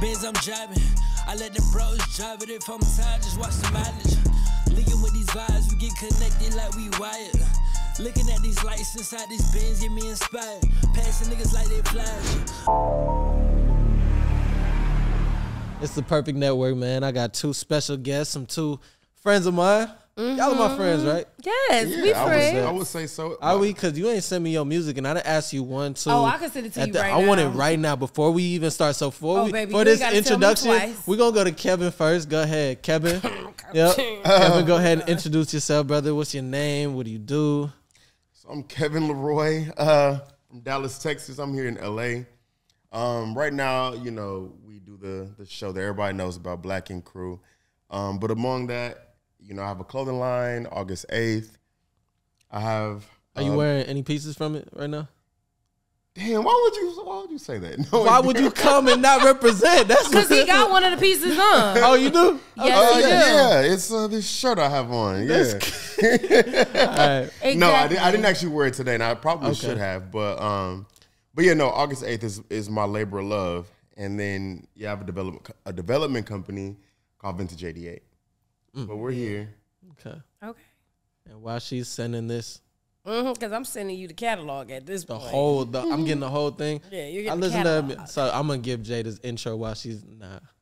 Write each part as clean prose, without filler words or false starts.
Benz I'm driving. I let the bros drive it. If I'm tired, just watch the mileage. Linking with these vibes, we get connected like we wired. Looking at these lights inside these Benz, get me inspired. Passing niggas like they flash. It's the perfect network, man. I got two special guests, some two friends of mine. Y'all are my friends, right? Yes, we friends. I would say so. Are we? Because you ain't send me your music, and I done asked you one, two. Oh, I can send it to you right now. I want it right now before we even start. So for baby, this introduction, we're going to go to Kevin first. Go ahead, Kevin. Yep. Kevin, go ahead and introduce yourself, brother. What's your name? What do you do? So I'm Kevin Laroy from Dallas, Texas. I'm here in L.A. Right now, you know, we do the show that everybody knows about, Black Ink Crew. But among that, you know, I have a clothing line, August 8th. I have... Are you wearing any pieces from it right now? Damn, why would you say that? No, why would you come and not represent? That's because he got one of the pieces on. Oh, you do? Yes, he do. Yeah, it's this shirt I have on. Yeah. Right. Exactly. No, I didn't actually wear it today, and I probably should have. But yeah, no, August 8th is my labor of love. And then, yeah, I have a development company called Vintage 88. But we're here. Okay. And while she's sending this, because I'm sending you the catalog at this point. I'm getting the whole thing. Yeah, you're getting the catalog. So I'm gonna give Jada's intro while she's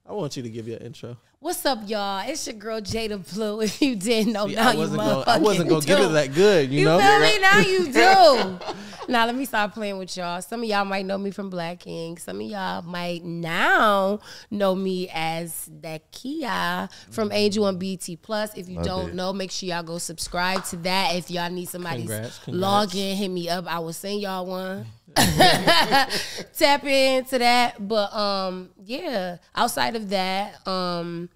I want you to give your intro. What's up, y'all? It's your girl Jadah Blue. If you didn't know, now I you wasn't gonna give it that good. You know? Feel me? Now you do. Now let me start playing with y'all. Some of y'all might know me from Black Ink. Some of y'all might now know me as that Kia from Angel and BT Plus. If you don't know, make sure y'all go subscribe to that. If y'all need somebody's login, hit me up. I will send y'all one. Tap into that. But yeah, outside of that, I'm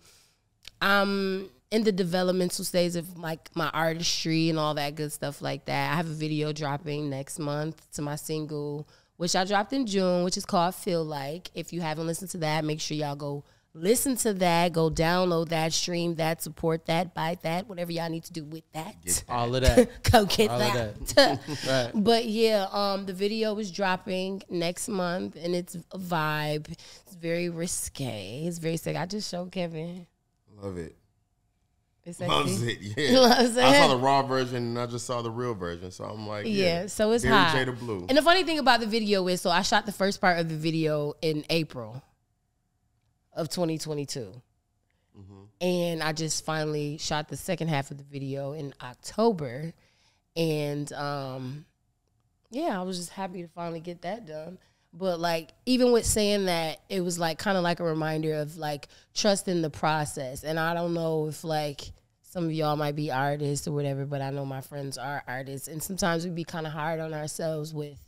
in the developmental stage of my artistry and all that good stuff like that. I have a video dropping next month to my single, which I dropped in June, which is called Feel Like. If you haven't listened to that, make sure y'all go listen to that, go download that, stream that, support that, buy that, whatever y'all need to do with that. All of that. Go get that. Right. But yeah, the video is dropping next month, and it's a vibe. It's very risque. It's very sick. I just showed Kevin. Love it. It's Loves it, yeah. Loves it. I saw the raw version, and I just saw the real version, so I'm like, yeah. So it's very hot. Jadah Blue. And the funny thing about the video is, so I shot the first part of the video in April of 2022. And I just finally shot the second half of the video in October. And yeah, I was just happy to finally get that done. But like, even with saying that, it was like kind of like a reminder of like trusting the process. And I don't know if like some of y'all might be artists or whatever, but I know my friends are artists. And sometimes we be kind of hard on ourselves with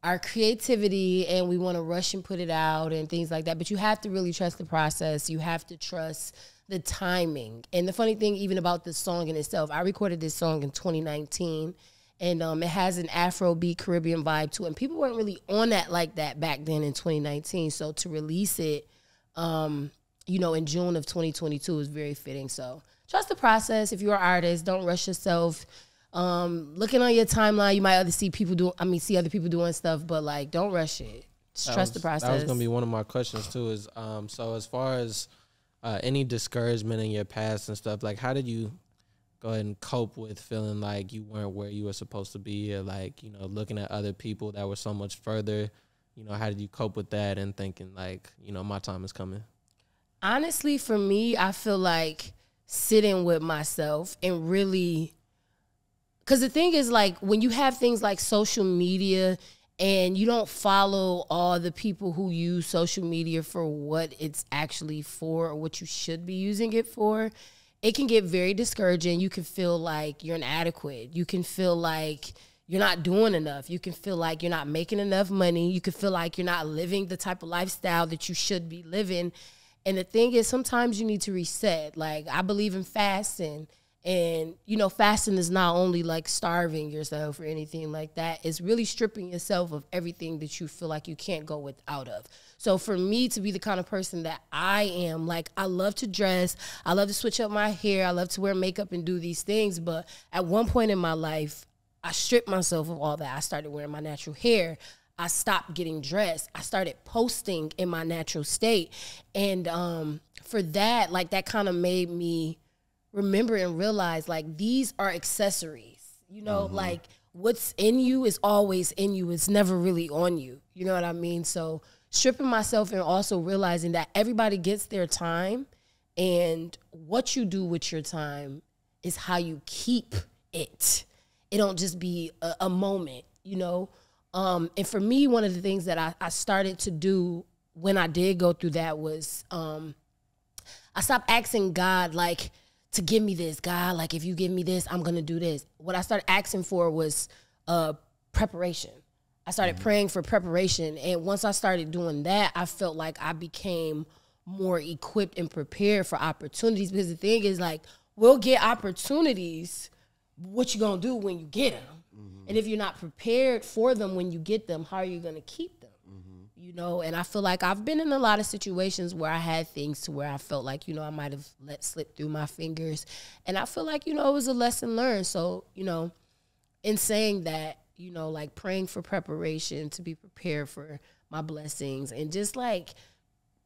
our creativity, and we want to rush and put it out and things like that. But you have to really trust the process. You have to trust the timing. And the funny thing even about this song in itself, I recorded this song in 2019, and it has an Afrobeat Caribbean vibe to it. And people weren't really on that like that back then in 2019. So to release it, you know, in June of 2022 is very fitting. So trust the process. If you're an artist, don't rush yourself. Looking on your timeline, you might see other people doing stuff, but like, don't rush it. Just trust the process. That was gonna be one of my questions too. Is so as far as any discouragement in your past and stuff, like how did you go ahead and cope with feeling like you weren't where you were supposed to be, or like, you know, looking at other people that were so much further? You know, how did you cope with that and thinking like, you know, my time is coming? Honestly, for me, I feel like sitting with myself and really. Because the thing is, like, when you have things like social media and you don't follow all the people who use social media for what it's actually for or what you should be using it for, it can get very discouraging. You can feel like you're inadequate. You can feel like you're not doing enough. You can feel like you're not making enough money. You can feel like you're not living the type of lifestyle that you should be living. And the thing is, sometimes you need to reset. Like, I believe in fasting. And, you know, fasting is not only like starving yourself or anything like that. It's really stripping yourself of everything that you feel like you can't go without of. So for me to be the kind of person that I am, like, I love to dress. I love to switch up my hair. I love to wear makeup and do these things. But at one point in my life, I stripped myself of all that. I started wearing my natural hair. I stopped getting dressed. I started posting in my natural state. And for that, like that kind of made me remember and realize like these are accessories, you know, like what's in you is always in you. It's never really on you. You know what I mean? So stripping myself and also realizing that everybody gets their time, and what you do with your time is how you keep it. It don't just be a moment, you know? And for me, one of the things that I started to do when I did go through that was I stopped asking God, like, to give me this. God, like, if you give me this, I'm going to do this. What I started asking for was preparation. I started praying for preparation. And once I started doing that, I felt like I became more equipped and prepared for opportunities. Because the thing is, like, we'll get opportunities. What you going to do when you get them? And if you're not prepared for them when you get them, how are you going to keep them? You know, and I feel like I've been in a lot of situations where I had things to where I felt like, you know, I might have let slip through my fingers. And I feel like, you know, it was a lesson learned. So, you know, in saying that, you know, like praying for preparation to be prepared for my blessings, and just like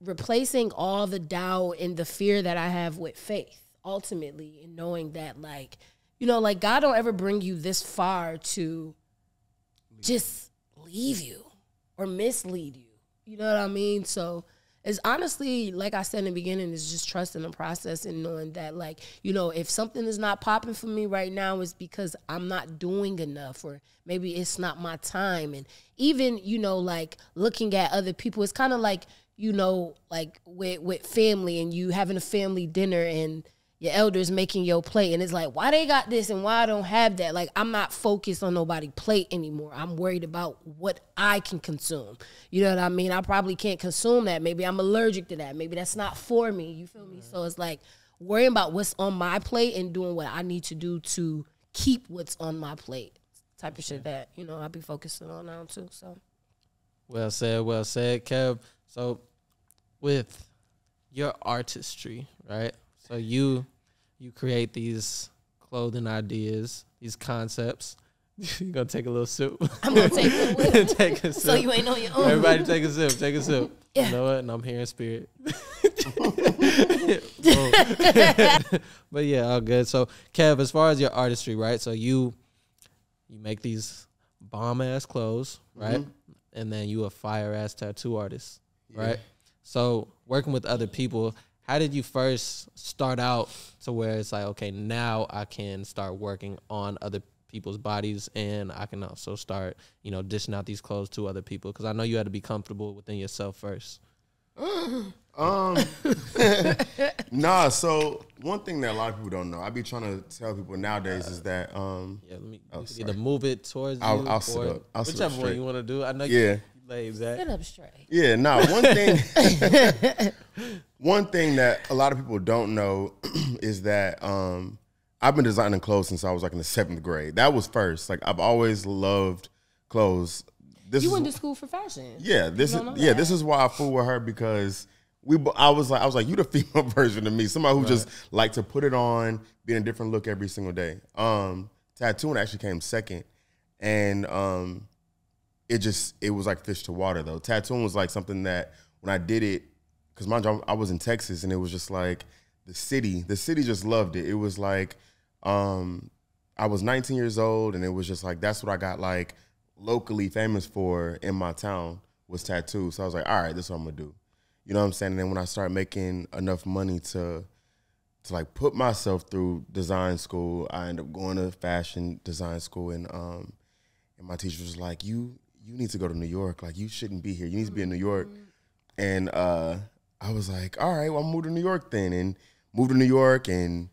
replacing all the doubt and the fear that I have with faith ultimately, and knowing that, like, you know, like God don't ever bring you this far to just leave you or mislead you. You know what I mean? So it's honestly, like I said in the beginning, it's just trusting the process and knowing that, like, you know, if something is not popping for me right now, it's because I'm not doing enough, or maybe it's not my time. And even, you know, like looking at other people, it's kind of like, you know, like with family, and you having a family dinner and your elders making your plate, and it's like, why they got this and why I don't have that? Like, I'm not focused on nobody's plate anymore. I'm worried about what I can consume. You know what I mean? I probably can't consume that. Maybe I'm allergic to that. Maybe that's not for me. You feel me? So it's like worrying about what's on my plate and doing what I need to do to keep what's on my plate. Type of shit that, you know, I be focusing on now too. So well said, Kev. So with your artistry, right? So you create these clothing ideas, these concepts. You gonna take a little sip? I'm gonna take a little take a sip. So you ain't on your own. Everybody take a sip. Take a sip. Yeah. You know what? And I'm here in spirit. But yeah, all good. So Kev, as far as your artistry, right? So you make these bomb ass clothes, right? And then you a fire ass tattoo artist, right? So working with other people, how did you first start out to where it's like, okay, now I can start working on other people's bodies, and I can also start, you know, dishing out these clothes to other people? Because I know you had to be comfortable within yourself first. Nah, so one thing that a lot of people don't know, I be trying to tell people nowadays is that let me either move it towards you, I'll sit up. I'll sit up whichever one straight. you want to do. I know Yeah. you laid back. Sit up straight. Yeah, one thing that a lot of people don't know is that I've been designing clothes since I was like in the 7th grade. That was first. Like, I've always loved clothes. You went to school for fashion. Yeah, this is why I fool with her, because I was like, you the female version of me. Somebody who just like to put it on, be in a different look every single day. Tattooing actually came second, and it was like fish to water though. Tattooing was like something that when I did it, because mind you, I was in Texas, and it was just like the city just loved it. It was like I was 19 years old, and it was just like that's what I got like locally famous for in my town was tattoos. So I was like, all right, this is what I'm gonna do. You know what I'm saying? And then when I started making enough money to like put myself through design school, I ended up going to fashion design school, and my teacher was like, you need to go to New York. Like, you shouldn't be here. You need to be in New York. And I was like, all right, well, I'm moving to New York then. And moved to New York, and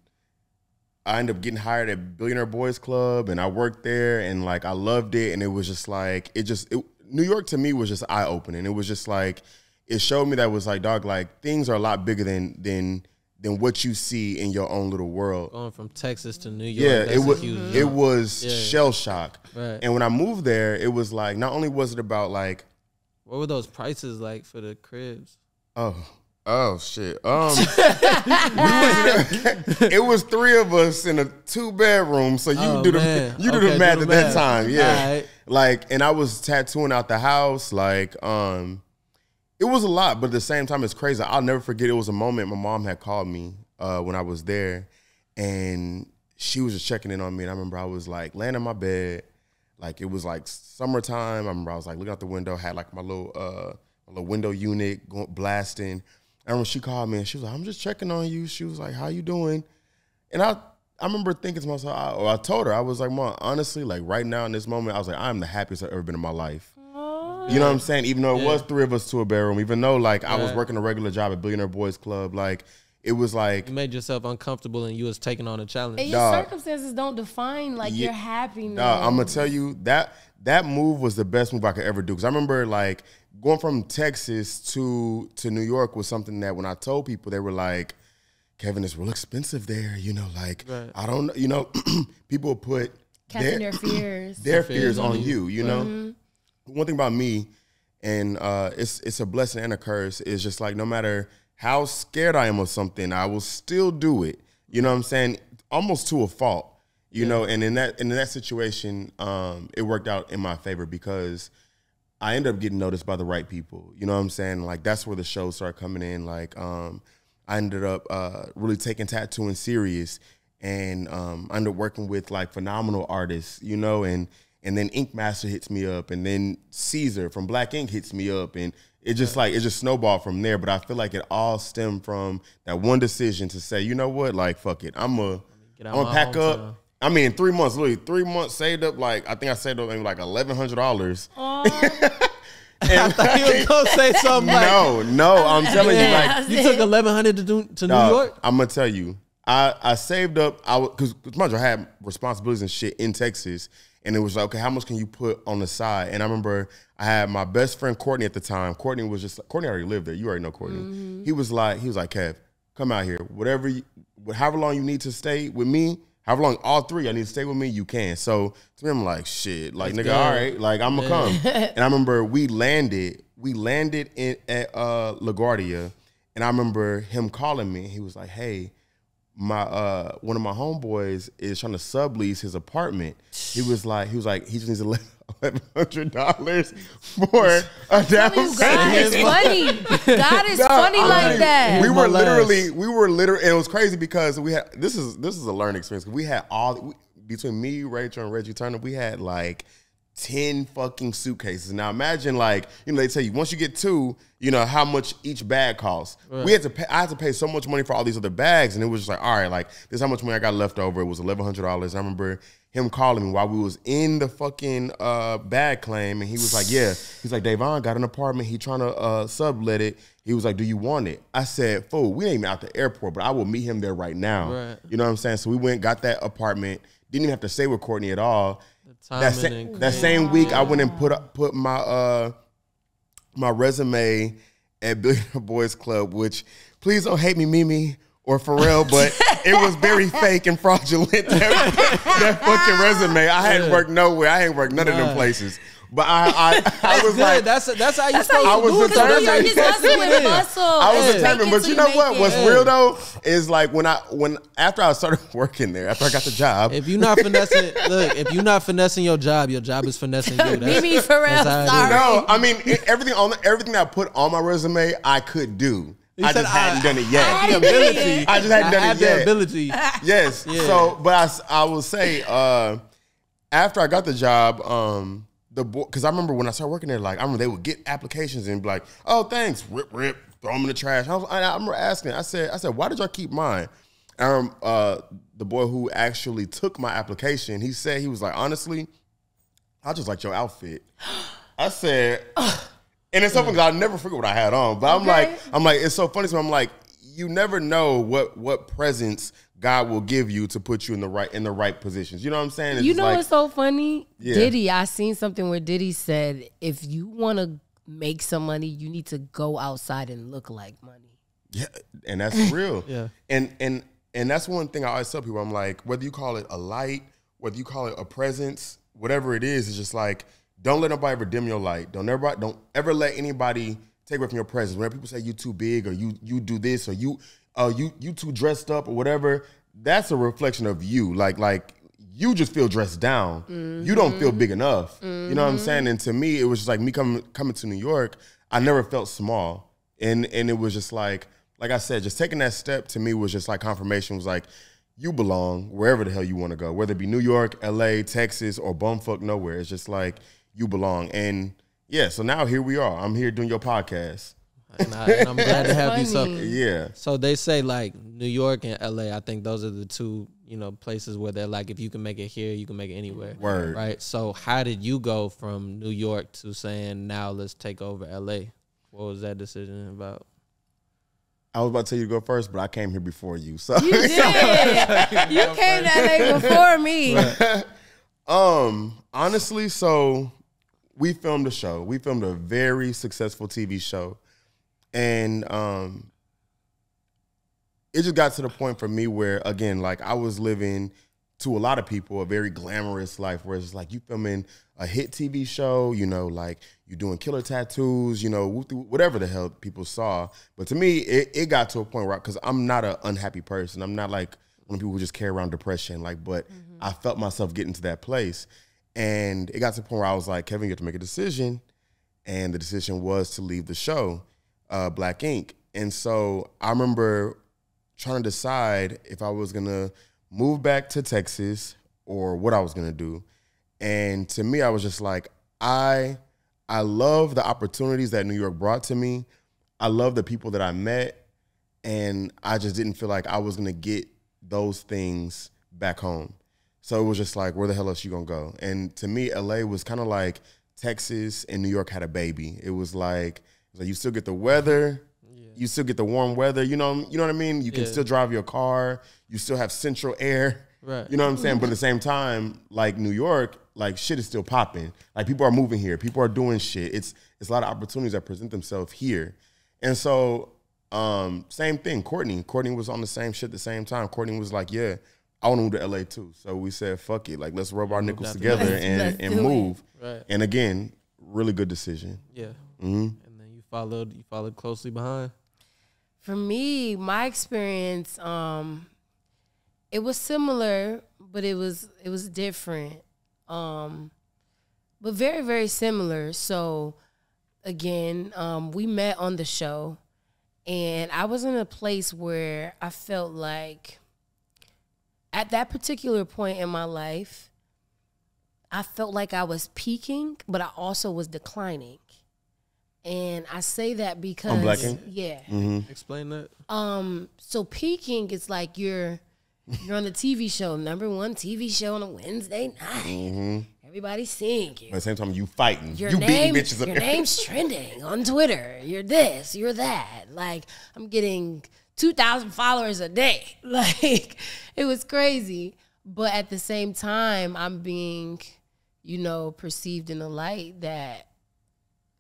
I ended up getting hired at Billionaire Boys Club, and I worked there, and like I loved it. And it was just like, New York to me was just eye-opening. It was just like, it showed me that it was like, dog, like things are a lot bigger than what you see in your own little world. Going from Texas to New York, it was shell shock. Right. And when I moved there, it was like, not only was it about like, what were those prices like for the cribs? Oh shit. It was 3 of us in a 2-bedroom, so you do the math at that time. Yeah. Like, and I was tattooing out the house. Like, it was a lot, but at the same time, it's crazy. I'll never forget. It was a moment my mom had called me when I was there, and she was just checking in on me. And I remember I was like laying in my bed, like it was like summertime. I remember I was like looking out the window, had like my little window unit going blasting. And when she called me, and she was like, "I'm just checking on you." She was like, "How you doing?" And I remember thinking to myself, I told her, I was like, "Mom, honestly, like right now in this moment, I was like, I'm the happiest I've ever been in my life." You know what I'm saying? Even though it was 3 of us to a bedroom, even though like I was working a regular job at Billionaire Boys Club, like it was like you made yourself uncomfortable and you was taking on a challenge. And your circumstances don't define like your happiness. I'm gonna tell you that move was the best move I could ever do. Cause I remember like going from Texas to New York was something that when I told people, they were like, "Kevin, it's real expensive there." You know, like I don't know. You know, people put their fears, their fears on you. You know. One thing about me, and it's a blessing and a curse, is just like no matter how scared I am of something, I will still do it. You know what I'm saying? Almost to a fault. You know, and in that situation, it worked out in my favor because I ended up getting noticed by the right people. You know what I'm saying? Like that's where the shows started coming in. Like I ended up really taking tattooing serious, and I ended up working with like phenomenal artists. You know, and then Ink Master hits me up, and then Caesar from Black Ink hits me up, and it just snowballed from there. But I feel like it all stemmed from that one decision to say, you know what, like fuck it, I'm gonna pack up. I mean, in 3 months, literally 3 months, saved up like I think I saved up maybe like $1,100. I thought you were gonna say something. No, I'm telling you, like you took $1,100 to New York. I'm gonna tell you, I saved up. Because I had responsibilities and shit in Texas. And it was like, okay, how much can you put on the side? And I remember I had my best friend Courtney at the time. Courtney already lived there. You already know Courtney. He was like, Kev, come out here. However long you need to stay with me, however long all 3 I need to stay with me, you can. So to me, I'm like, shit, like nigga, all right, like I'm gonna come. And I remember we landed at LaGuardia, and I remember him calling me. He was like, hey, one of my homeboys is trying to sublease his apartment. He was like he just needs $1,100 for a down payment. God is funny. God is funny like that. We were literally, and it was crazy because we had this is a learning experience. We had between me, Rachel, and Reggie Turner, we had like 10 fucking suitcases. Now imagine like, you know, they tell you once you get 2, you know, how much each bag costs. Right. I had to pay so much money for all these other bags, and it was just like, all right, like this is how much money I got left over. It was $1,100. I remember him calling me while we was in the fucking bag claim, and he was like, yeah. He's like, Davon got an apartment. He trying to sublet it. He was like, do you want it? I said, fool, we ain't even out the airport, but I will meet him there right now. Right. You know what I'm saying? So we went, got that apartment. Didn't even have to stay with Courtney at all. That same week, I went and put my my resume at Billionaire Boys Club, which please don't hate me, Mimi or Pharrell, but it was very fake and fraudulent. That fucking resume. I hadn't worked nowhere. I hadn't worked none of them places. But I was like, that's how you supposed I was determined. I was determined. But you know what? What's real though is like after I started working there, after I got the job. If you're not finessing your job is finessing you. Mimi Pharrell, sorry. No, I mean everything that I put on my resume, I could do. I just hadn't done it yet. I just hadn't done it yet. The ability. Yes. Yeah. So, but I will say, after I got the job, because I remember when I started working there, like I remember they would get applications and be like, "Oh, thanks, rip, throw them in the trash." I remember asking, I said, "Why did y'all keep mine?" The boy who actually took my application, he said he was like, "Honestly, I just liked your outfit." I said, and it's something I'll never forget what I had on. But I'm like, it's so funny to me. I'm like, you never know what presents God will give you to put you in the right positions. You know what I'm saying? It's what's so funny? Yeah. Diddy, I seen something where Diddy said, if you want to make some money, you need to go outside and look like money. Yeah, and that's real. Yeah. And that's one thing I always tell people. I'm like, whether you call it a light, whether you call it a presence, whatever it is, it's just like, don't let nobody ever dim your light. Don't ever let anybody take away from your presence. When people say you too big or you do this or you too dressed up or whatever, that's a reflection of you. Like you just feel dressed down. You don't feel big enough. You know what I'm saying? And to me, it was just like me coming to New York, I never felt small. And it was just like I said, just taking that step to me was just like confirmation. Was like, you belong wherever the hell you want to go, whether it be New York, LA, Texas, or bumfuck nowhere. It's just like you belong. And yeah, so now here we are. I'm here doing your podcast. And I'm glad to have you. So yeah. So they say like New York and LA, I think those are the two, you know, places where they're like, if you can make it here, you can make it anywhere. Word. Right. So how did you go from New York to saying now let's take over LA? What was that decision about? I was about to tell you to go first, but I came here before you. So You did. You came to LA before me. Honestly, so we filmed a show. We filmed a very successful TV show. And it just got to the point for me where, again, like I was living, to a lot of people, a very glamorous life where it's like you filming a hit TV show, you know, like you doing killer tattoos, you know, whatever the hell people saw. But to me, it got to a point where, because I'm not an unhappy person. I'm not like one of the people who just carry around depression. Like, but I felt myself getting to that place. And it got to the point where I was like, Kevin, you have to make a decision. And the decision was to leave the show, Black Ink. And so I remember trying to decide if I was going to move back to Texas or what I was going to do. And to me, I was just like, I love the opportunities that New York brought to me. I love the people that I met. And I just didn't feel like I was going to get those things back home. So it was just like, where the hell else you going to go? And to me, LA was kind of like Texas and New York had a baby. It was like you still get the weather. You still get the warm weather, you know what I mean? You can still drive your car. You still have central air. Right. You know what I'm saying? But at the same time, like New York, like shit is still popping. Like people are moving here. People are doing shit. It's a lot of opportunities that present themselves here. And so same thing, Courtney. Courtney was on the same shit at the same time. Courtney was like, yeah, I want to move to LA too. So we said, fuck it. Like, let's rub our nickels together and move. Right. And again, really good decision. Yeah. And then you followed closely behind. For me, my experience, it was similar, but it was different. But very, very similar. So again, we met on the show, and I was in a place where I felt like at that particular point in my life, I felt like I was peaking, but I also was declining. And I say that because on Black Ink? Yeah. Explain that. So peaking is like you're on a TV show, #1 TV show on a Wednesday night. Everybody's seeing you. At the same time, you fighting. Your you name, beating bitches up. Your name's trending on Twitter. You're this, you're that. Like, I'm getting 2,000 followers a day. Like, it was crazy. But at the same time, I'm being, perceived in a light that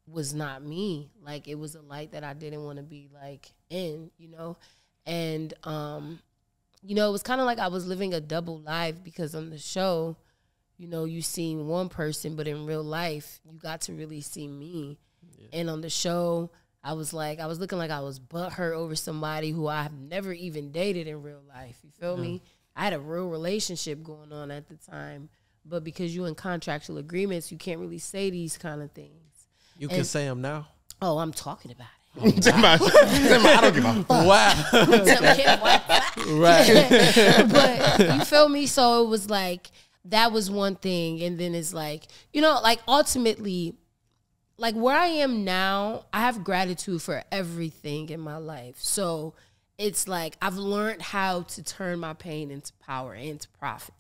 was not me. Like, it was a light that I didn't want to be, like, in, And, it was kind of like I was living a double life because on the show, you seen one person, but in real life, you got to really see me. Yeah. And on the show, I was looking like I was butthurt over somebody who I've never even dated in real life. You feel me? I had a real relationship going on at the time, but because you're in contractual agreements, you can't really say these kind of things. You can say them now. Oh, I'm talking about it. I don't give a fuck. Wow. Right. But you feel me? So it was like, that was one thing. And then it's like, ultimately, like where I am now, I have gratitude for everything in my life. So it's like I've learned how to turn my pain into power and to profit.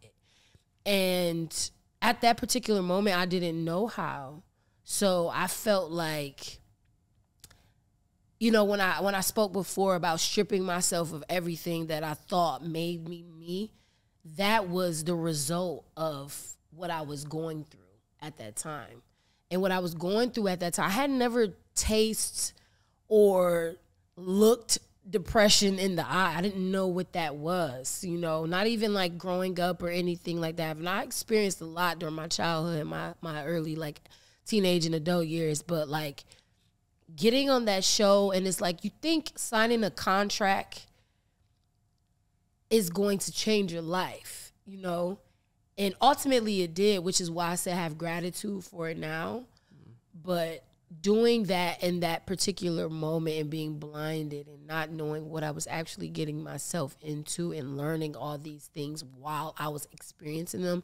And at that particular moment, I didn't know how. So I felt like, when I spoke before about stripping myself of everything that I thought made me me, that was the result of what I was going through at that time. And what I was going through at that time, I had never tasted or looked depression in the eye. I didn't know what that was, not even like growing up or anything like that. And I experienced a lot during my childhood and my early like teenage and adult years, but like getting on that show, and it's like you think signing a contract is going to change your life, And ultimately it did, which is why I say I have gratitude for it now. But doing that in that particular moment and being blinded and not knowing what I was actually getting myself into and learning all these things while I was experiencing them,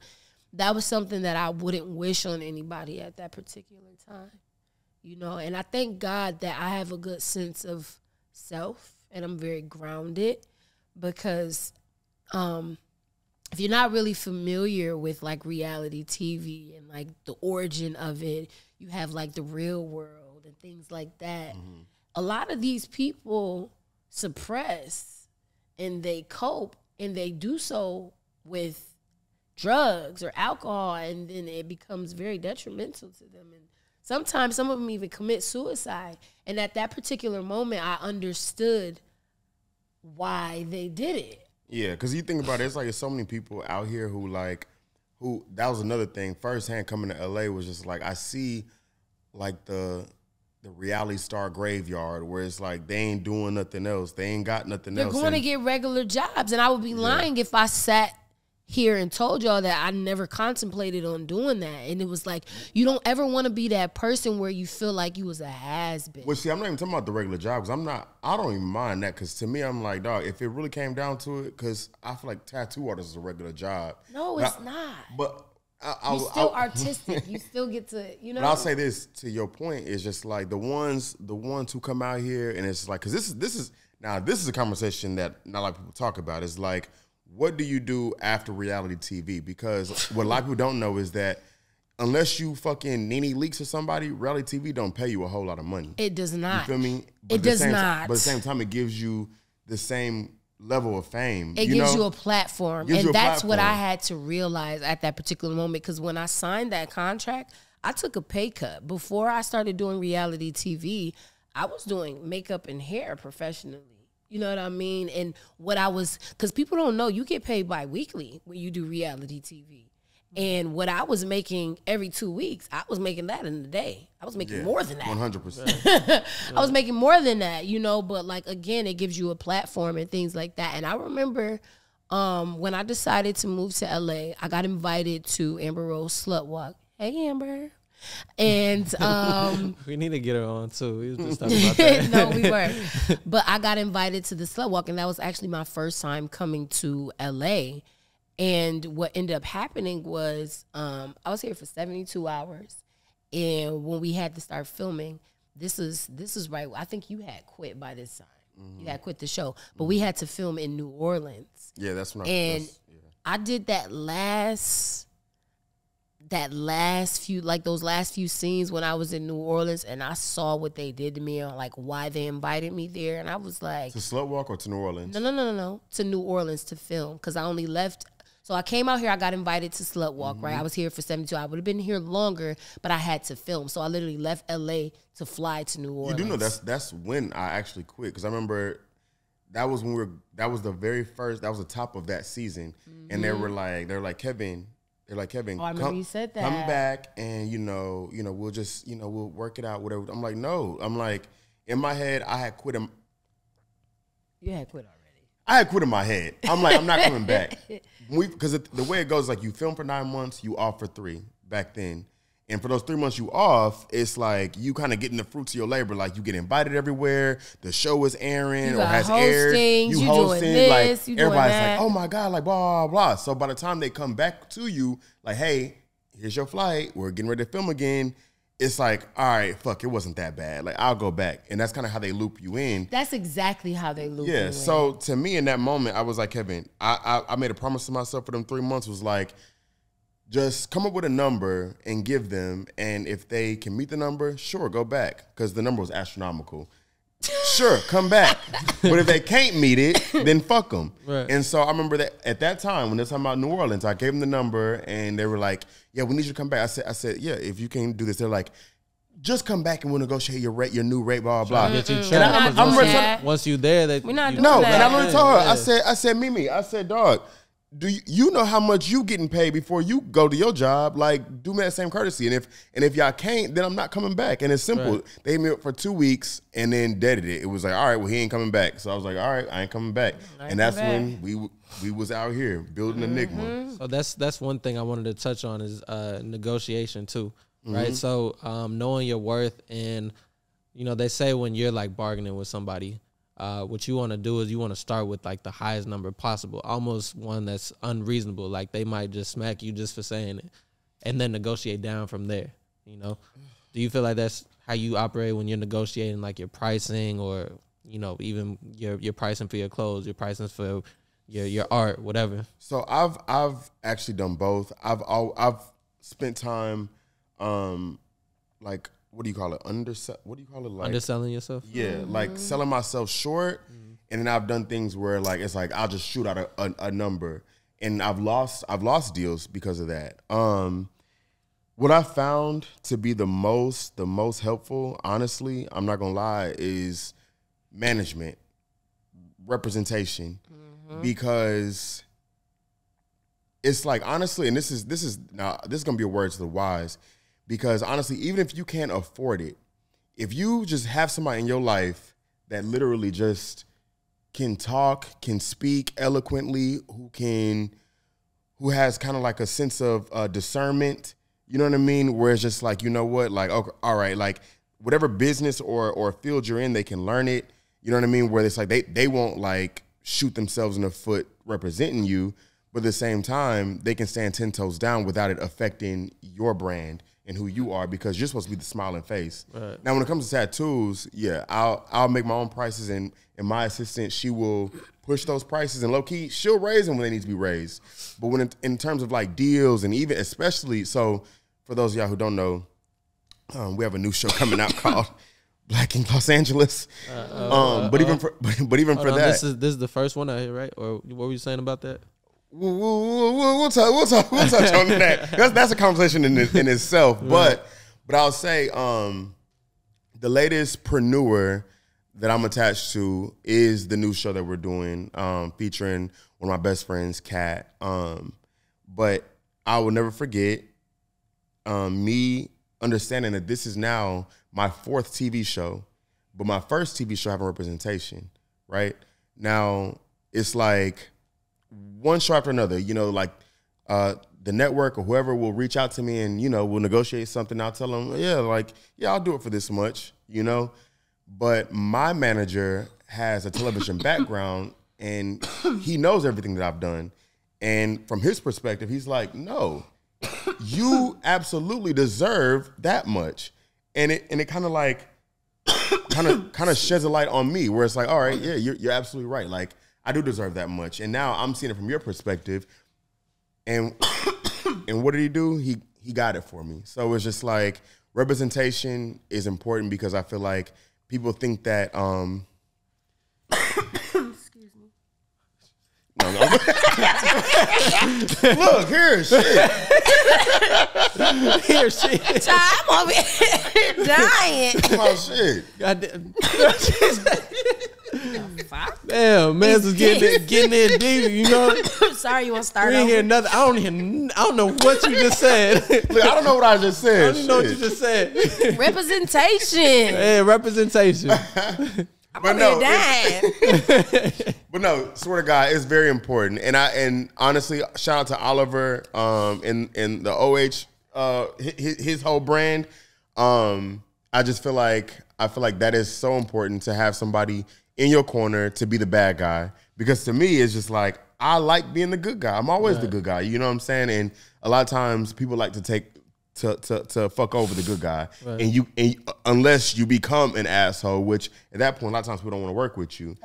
that was something that I wouldn't wish on anybody at that particular time. You know, and I thank God that I have a good sense of self and I'm very grounded because if you're not really familiar with like reality TV and like the origin of it, you have like the real world and things like that. Mm-hmm. A lot of these people suppress and they cope and they do so with drugs or alcohol, and then it becomes very detrimental to them. And sometimes some of them even commit suicide. And at that particular moment, I understood why they did it. Yeah, because you think about it, it's like there's so many people out here who that was another thing. Firsthand coming to LA was just like, I see like the reality star graveyard where it's like they ain't doing nothing else. They ain't got nothing else. They're going to get regular jobs. And I would be lying if I sat here and told y'all that I never contemplated on doing that. And it was like, you don't ever want to be that person where you feel like you was a has-been. Well, see, I'm not even talking about the regular job because I don't even mind that because to me, I'm like, dog, if it really came down to it, because I feel like tattoo artist is a regular job. No, it's not. But you're still artistic. You still get to, you know. But I'll say this to your point is just like the ones who come out here and it's like, because this is a conversation that not a lot of people talk about. It's like, what do you do after reality TV? Because what a lot of people don't know is that unless you fucking Nene Leakes or somebody, reality TV don't pay you a whole lot of money. It does not. You feel me? It does not. But at the same time, it gives you the same level of fame. It gives you a platform. And that's what I had to realize at that particular moment. Because when I signed that contract, I took a pay cut. Before I started doing reality TV, I was doing makeup and hair professionally. You know what I mean? And because people don't know, you get paid bi-weekly when you do reality TV. And what I was making every 2 weeks, I was making that in a day. I was making more than that. 100%. I was making more than that, you know, but like, again, it gives you a platform and things like that. And I remember when I decided to move to LA, I got invited to Amber Rose Slut Walk. Hey, Amber. And we need to get her on too. We was just talking about that. No, we weren't. But I got invited to the Slut Walk, and that was actually my first time coming to LA. And what ended up happening was I was here for 72 hours. And when we had to start filming, this is right. I think you had quit by this time. Mm-hmm. You had quit the show. But we had to film in New Orleans. Yeah, that's when I did that last those last few scenes when I was in New Orleans, and I saw what they did to me and like why they invited me there. And I was like, to Slut Walk or to New Orleans? No. To New Orleans to film. Because I only left. So I came out here, I got invited to Slut Walk, right? I was here for 72 hours. I would have been here longer, but I had to film. So I literally left LA to fly to New Orleans. You do know that's when I actually quit. Because I remember that was the top of that season. Mm-hmm. And they were like, Kevin, I remember you said that. Come back and, we'll just, we'll work it out, whatever. I'm like, no. I'm like, in my head, I had quit. You had quit already. I had quit in my head. I'm like, I'm not coming back. Because the way it goes, like you film for 9 months, you off for 3 back then. And for those 3 months you off, it's like you kind of getting the fruits of your labor. Like you get invited everywhere. The show is airing or has aired. You hosting. Doing this, like you everybody's doing like, oh my God, like blah, blah, blah. So by the time they come back to you, like, hey, here's your flight. We're getting ready to film again. It's like, all right, fuck, it wasn't that bad. Like, I'll go back. And that's kind of how they loop you in. That's exactly how they loop you in. Yeah, so to me in that moment, I was like, Kevin, I made a promise to myself for them 3 months, was like, just come up with a number and give them. And if they can meet the number, sure, go back. Because the number was astronomical. Sure, come back. But if they can't meet it, then fuck them. Right. And so I remember that at that time, when they're talking about New Orleans, I gave them the number, and they were like, yeah, we need you to come back. I said, yeah, if you can do this. They're like, just come back and we'll negotiate your rate, your new rate, blah, blah, blah. Once you there, we're not doing that. And I literally told her, I said, Mimi, I said, dog, do you know how much you getting paid before you go to your job? Like, do me that same courtesy. And if y'all can't, then I'm not coming back. And it's simple. Right. They hit me up for 2 weeks and then deaded it. It was like, all right, well, he ain't coming back. So I was like, all right, I ain't coming back. And that's when we was out here building Enigma. So that's one thing I wanted to touch on is negotiation too, right? So knowing your worth, and you know, they say when you're like bargaining with somebody, what you want to do is you want to start with like the highest number possible, almost one that's unreasonable. Like they might just smack you just for saying it, and then negotiate down from there. You know, do you feel like that's how you operate when you're negotiating, like your pricing, or you know, even your pricing for your clothes, your pricing for your art, whatever? So I've actually done both. I've spent time, like, what do you call it? What do you call it? Like underselling yourself? Yeah, like selling myself short. And then I've done things where like it's like I'll just shoot out a number, and I've lost deals because of that. What I found to be the most helpful, honestly, I'm not gonna lie, is management, representation, because it's like, honestly, and this is gonna be a word to the wise. Because honestly, even if you can't afford it, if you just have somebody in your life that literally just can talk, can speak eloquently, who has kind of like a sense of discernment, you know what I mean? Where it's just like, you know what, like, okay, all right, like whatever business or field you're in, they can learn it. You know what I mean? Where it's like they won't like shoot themselves in the foot representing you, but at the same time, they can stand 10 toes down without it affecting your brand and who you are, because you're supposed to be the smiling face. Right. Now, when it comes to tattoos, yeah, I'll make my own prices, and my assistant, she will push those prices, and low key, she'll raise them when they need to be raised. But when in terms of like deals, and even especially, so for those of y'all who don't know, we have a new show coming out called Black in Los Angeles. But even for that, this is the first one I hear, right? Or what were you saying about that? We'll touch on that. That's a conversation in itself. Right. But I'll say the latest preneur that I'm attached to is the new show that we're doing, featuring one of my best friends, Kat. But I will never forget me understanding that this is now my 4th TV show, but my first TV show having representation. Right now, it's like one show after another, you know, like the network or whoever will reach out to me and, you know, we'll negotiate something. I'll tell them, yeah, I'll do it for this much, you know. But my manager has a television background, and he knows everything that I've done. And from his perspective, he's like, no, you absolutely deserve that much. And it kind of like, kind of sheds a light on me, where it's like, all right, yeah, you're absolutely right. Like, I do deserve that much. And now I'm seeing it from your perspective. And what did he do? He got it for me. So it's just like, representation is important, because I feel like people think that excuse me. No. Look, here's shit. Here's shit. I'm over here dying. Oh shit. Goddamn. Damn, man, just getting in deep, you know. Sorry, you want to start over? We ain't hear nothing. I don't know what you just said. Look, I don't know what I just said. I don't even know what you just said. Representation. Yeah, representation. But no, swear to God, it's very important. And honestly, shout out to Oliver and the OH, his whole brand. I just feel like that is so important, to have somebody in your corner to be the bad guy, because to me it's just like, I like being the good guy. I'm always the good guy, you know what I'm saying? And a lot of times people like to take to fuck over the good guy, right. and unless you become an asshole, which at that point a lot of times people don't want to work with you.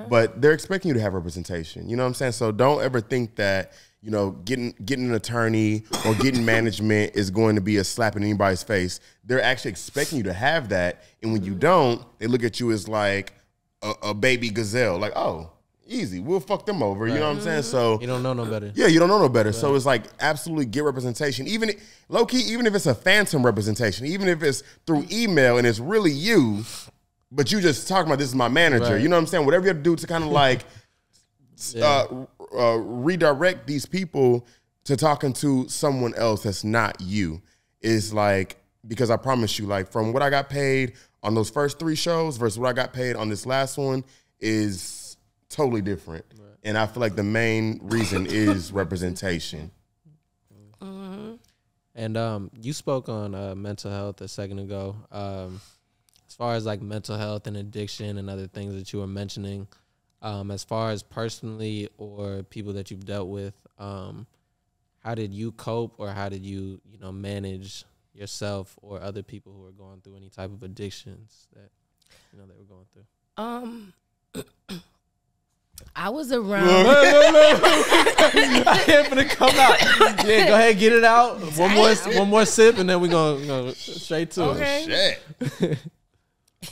But they're expecting you to have representation, you know what I'm saying? So don't ever think that, you know, getting an attorney or getting management is going to be a slap in anybody's face. They're actually expecting you to have that, and when you don't, they look at you as like a baby gazelle, like, oh, easy, we'll fuck them over. Right. You know what I'm saying? So you don't know no better. Yeah, you don't know no better. Right. So it's like, absolutely get representation, even low key, even if it's a phantom representation, even if it's through email and it's really you, but you just talking about, this is my manager. Right. You know what I'm saying? Whatever you have to do to kind of like redirect these people to talking to someone else that's not you. Is like, because I promise you, like, from what I got paid on those first 3 shows versus what I got paid on this last one is totally different. Right. And I feel like the main reason is representation. Mm-hmm. And you spoke on mental health a second ago. As far as like mental health and addiction and other things that you were mentioning, as far as personally or people that you've dealt with, how did you cope, or how did you manage yourself or other people who are going through any type of addictions that they were going through? I was around. I ain't gonna come out. Yeah, go ahead, get it out. One more sip, and then we're gonna go straight to it. Shit.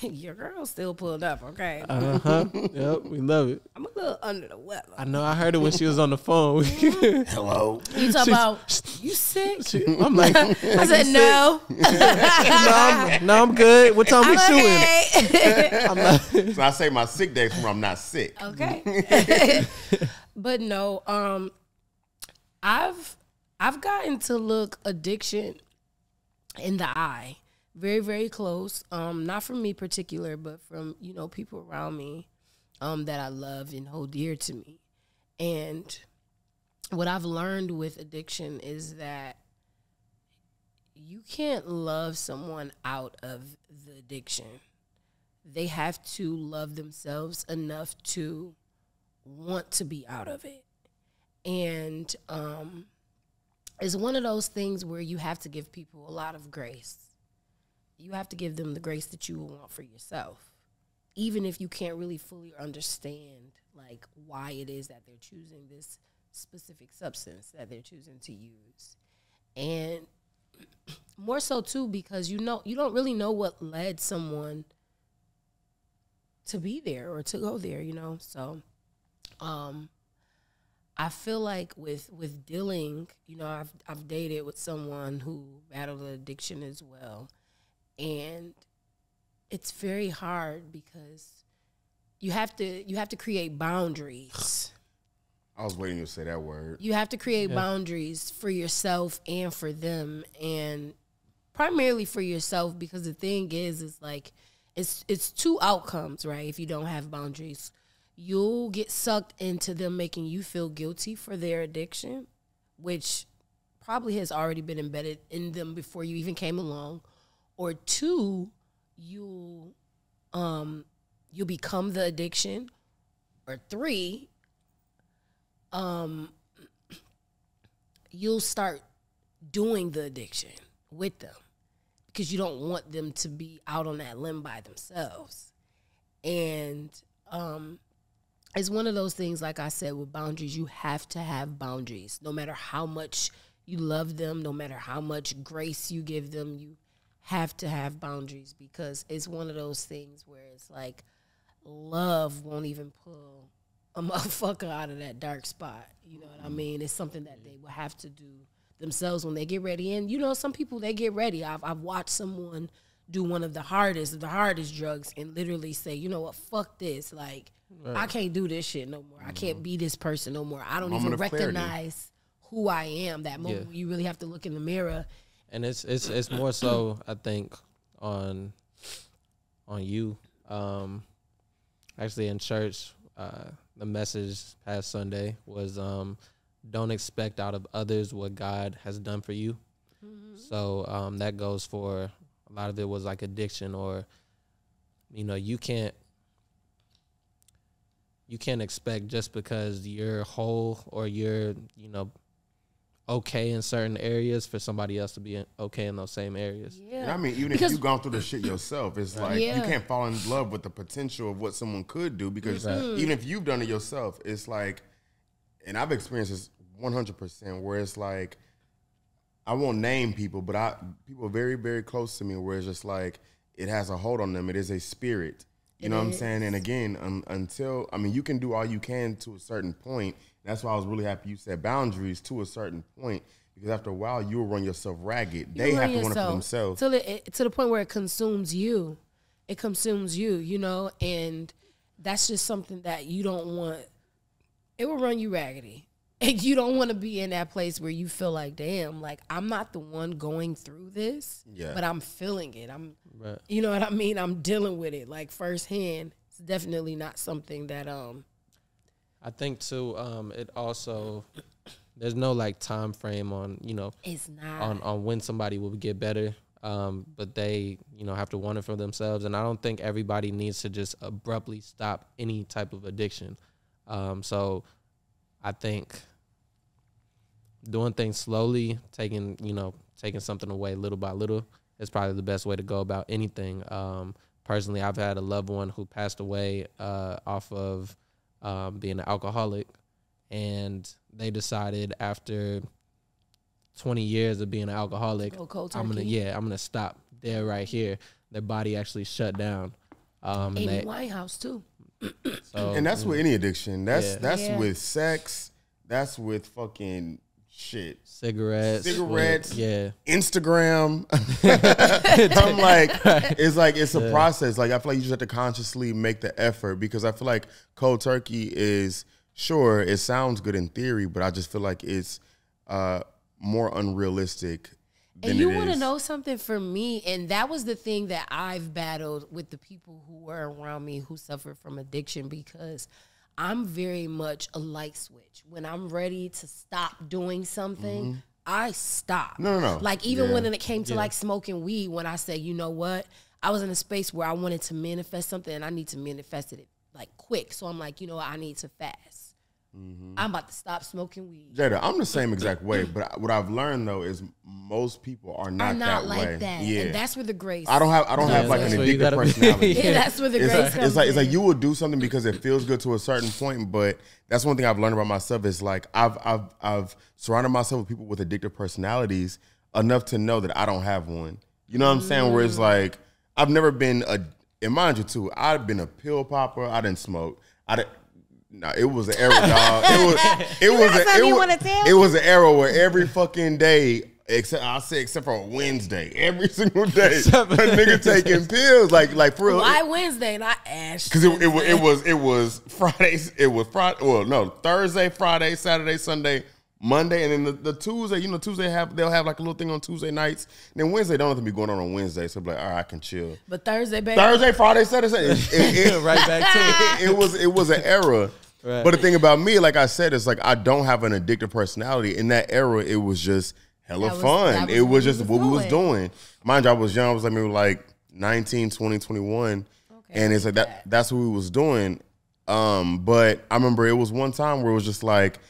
Your girl still pulled up, okay? Yep, we love it. I'm a little under the weather. I know. I heard it when she was on the phone. Hello. You talking about you sick? I'm like, I said no. no, I'm good. What time we Okay. I'm like, So I say my sick days when I'm not sick. Okay. But no, I've gotten to look addiction in the eye. Very, very close. Not from me particular, but from, people around me that I love and hold dear to me. And what I've learned with addiction is that you can't love someone out of the addiction. They have to love themselves enough to want to be out of it. And it's one of those things where you have to give people a lot of grace. You have to give them the grace that you want for yourself, even if you can't really fully understand like why it is that they're choosing this specific substance that they're choosing to use. And more so too, because you don't really know what led someone to be there or to go there, So I feel like with dealing, I've dated with someone who battled addiction as well. And it's very hard because you have to create boundaries. I was waiting to say that word. You have to create boundaries for yourself and for them, and primarily for yourself, because the thing is like it's 2 outcomes, right? If you don't have boundaries, you'll get sucked into them making you feel guilty for their addiction, which probably has already been embedded in them before you even came along. Or 2, you'll become the addiction. Or 3, you'll start doing the addiction with them because you don't want them to be out on that limb by themselves. And it's one of those things, like I said, with boundaries, you have to have boundaries. No matter how much you love them, no matter how much grace you give them, you have to have boundaries, because it's one of those things where it's like love won't even pull a motherfucker out of that dark spot. You know what I mean? It's something that they will have to do themselves when they get ready. And, some people, they get ready. I've watched someone do one of the hardest drugs and literally say, you know what, fuck this. Like, right. I can't do this shit no more. I can't be this person no more. I don't even recognize who I am. That moment where you really have to look in the mirror. And it's more so, I think, on you. Actually, in church, the message past Sunday was don't expect out of others what God has done for you. Mm-hmm. So that goes for a lot of it was like addiction, or you can't expect just because you're whole or you're okay in certain areas for somebody else to be okay in those same areas. Yeah. And I mean, even if you've gone through the shit yourself, it's like you can't fall in love with the potential of what someone could do, because even if you've done it yourself, it's like, and I've experienced this 100%, where it's like, I won't name people, but people very, very close to me, where it's just like, it has a hold on them. It is a spirit. You know what I'm saying? And again, until, you can do all you can to a certain point. That's why I was really happy you said boundaries to a certain point, because after a while you will run yourself ragged. They have to want it for themselves. To the point where it consumes you. It consumes you, and that's just something that you don't want it will run you raggedy. And you don't want to be in that place where you feel like, damn, like I'm not the one going through this, but I'm feeling it. You know what I mean? I'm dealing with it like firsthand. It's definitely not something that I think too. It also there's no like time frame on it's not on when somebody will get better. But they have to want it for themselves, and I don't think everybody needs to just abruptly stop any type of addiction. So I think doing things slowly, taking something away little by little is probably the best way to go about anything. Personally, I've had a loved one who passed away off of being an alcoholic, and they decided after 20 years of being an alcoholic, I'm gonna stop there right here. Their body actually shut down. Amy Winehouse too. And that's with any addiction. That's with sex. That's with fucking shit. Cigarettes. Instagram. I'm like, it's a process. Like I feel like you just have to consciously make the effort, because I feel like cold turkey is, sure, it sounds good in theory, but I just feel like it's more unrealistic than and you want to know something for me, and that was the thing that I've battled with the people who were around me who suffered from addiction, because I'm very much a light switch. When I'm ready to stop doing something, I stop. No. Like even when it came to like smoking weed, when I said, you know what, I was in a space where I wanted to manifest something and I need to manifest it like quick. So I'm like, you know what, I need to fast. I'm about to stop smoking weed. Jadah, I'm the same exact way, but what I've learned though is most people are not that like way. that. Yeah, and that's where the grace. I don't have like an addictive personality. That's where the grace comes it's like you will do something because it feels good to a certain point, but that's one thing I've learned about myself is like I've surrounded myself with people with addictive personalities enough to know that I don't have one. You know what I'm saying? Where it's like I've never been and mind you too, I've been a pill popper. I didn't smoke. No, it was an era, dog. It was an era where every fucking day, except for Wednesday, every single day, a nigga taking pills, like for real. Why Wednesday, not Ash? Because it was Fridays. It was Friday. Well, no, Thursday, Friday, Saturday, Sunday, Monday, and then the Tuesday. You know, Tuesday they'll have like a little thing on Tuesday nights, and then Wednesday don't have to be going on Wednesday. So be like, all right, I can chill. But Thursday, Friday, Saturday, right back to it. It was an era. Right. But the thing about me, like I said, is like I don't have an addictive personality. In that era, it was just hella fun. It was just what we was doing. Mind you, I was young. I was like maybe like 19, 20, 21. Okay, and it's like that's what we was doing. But I remember it was one time where it was just like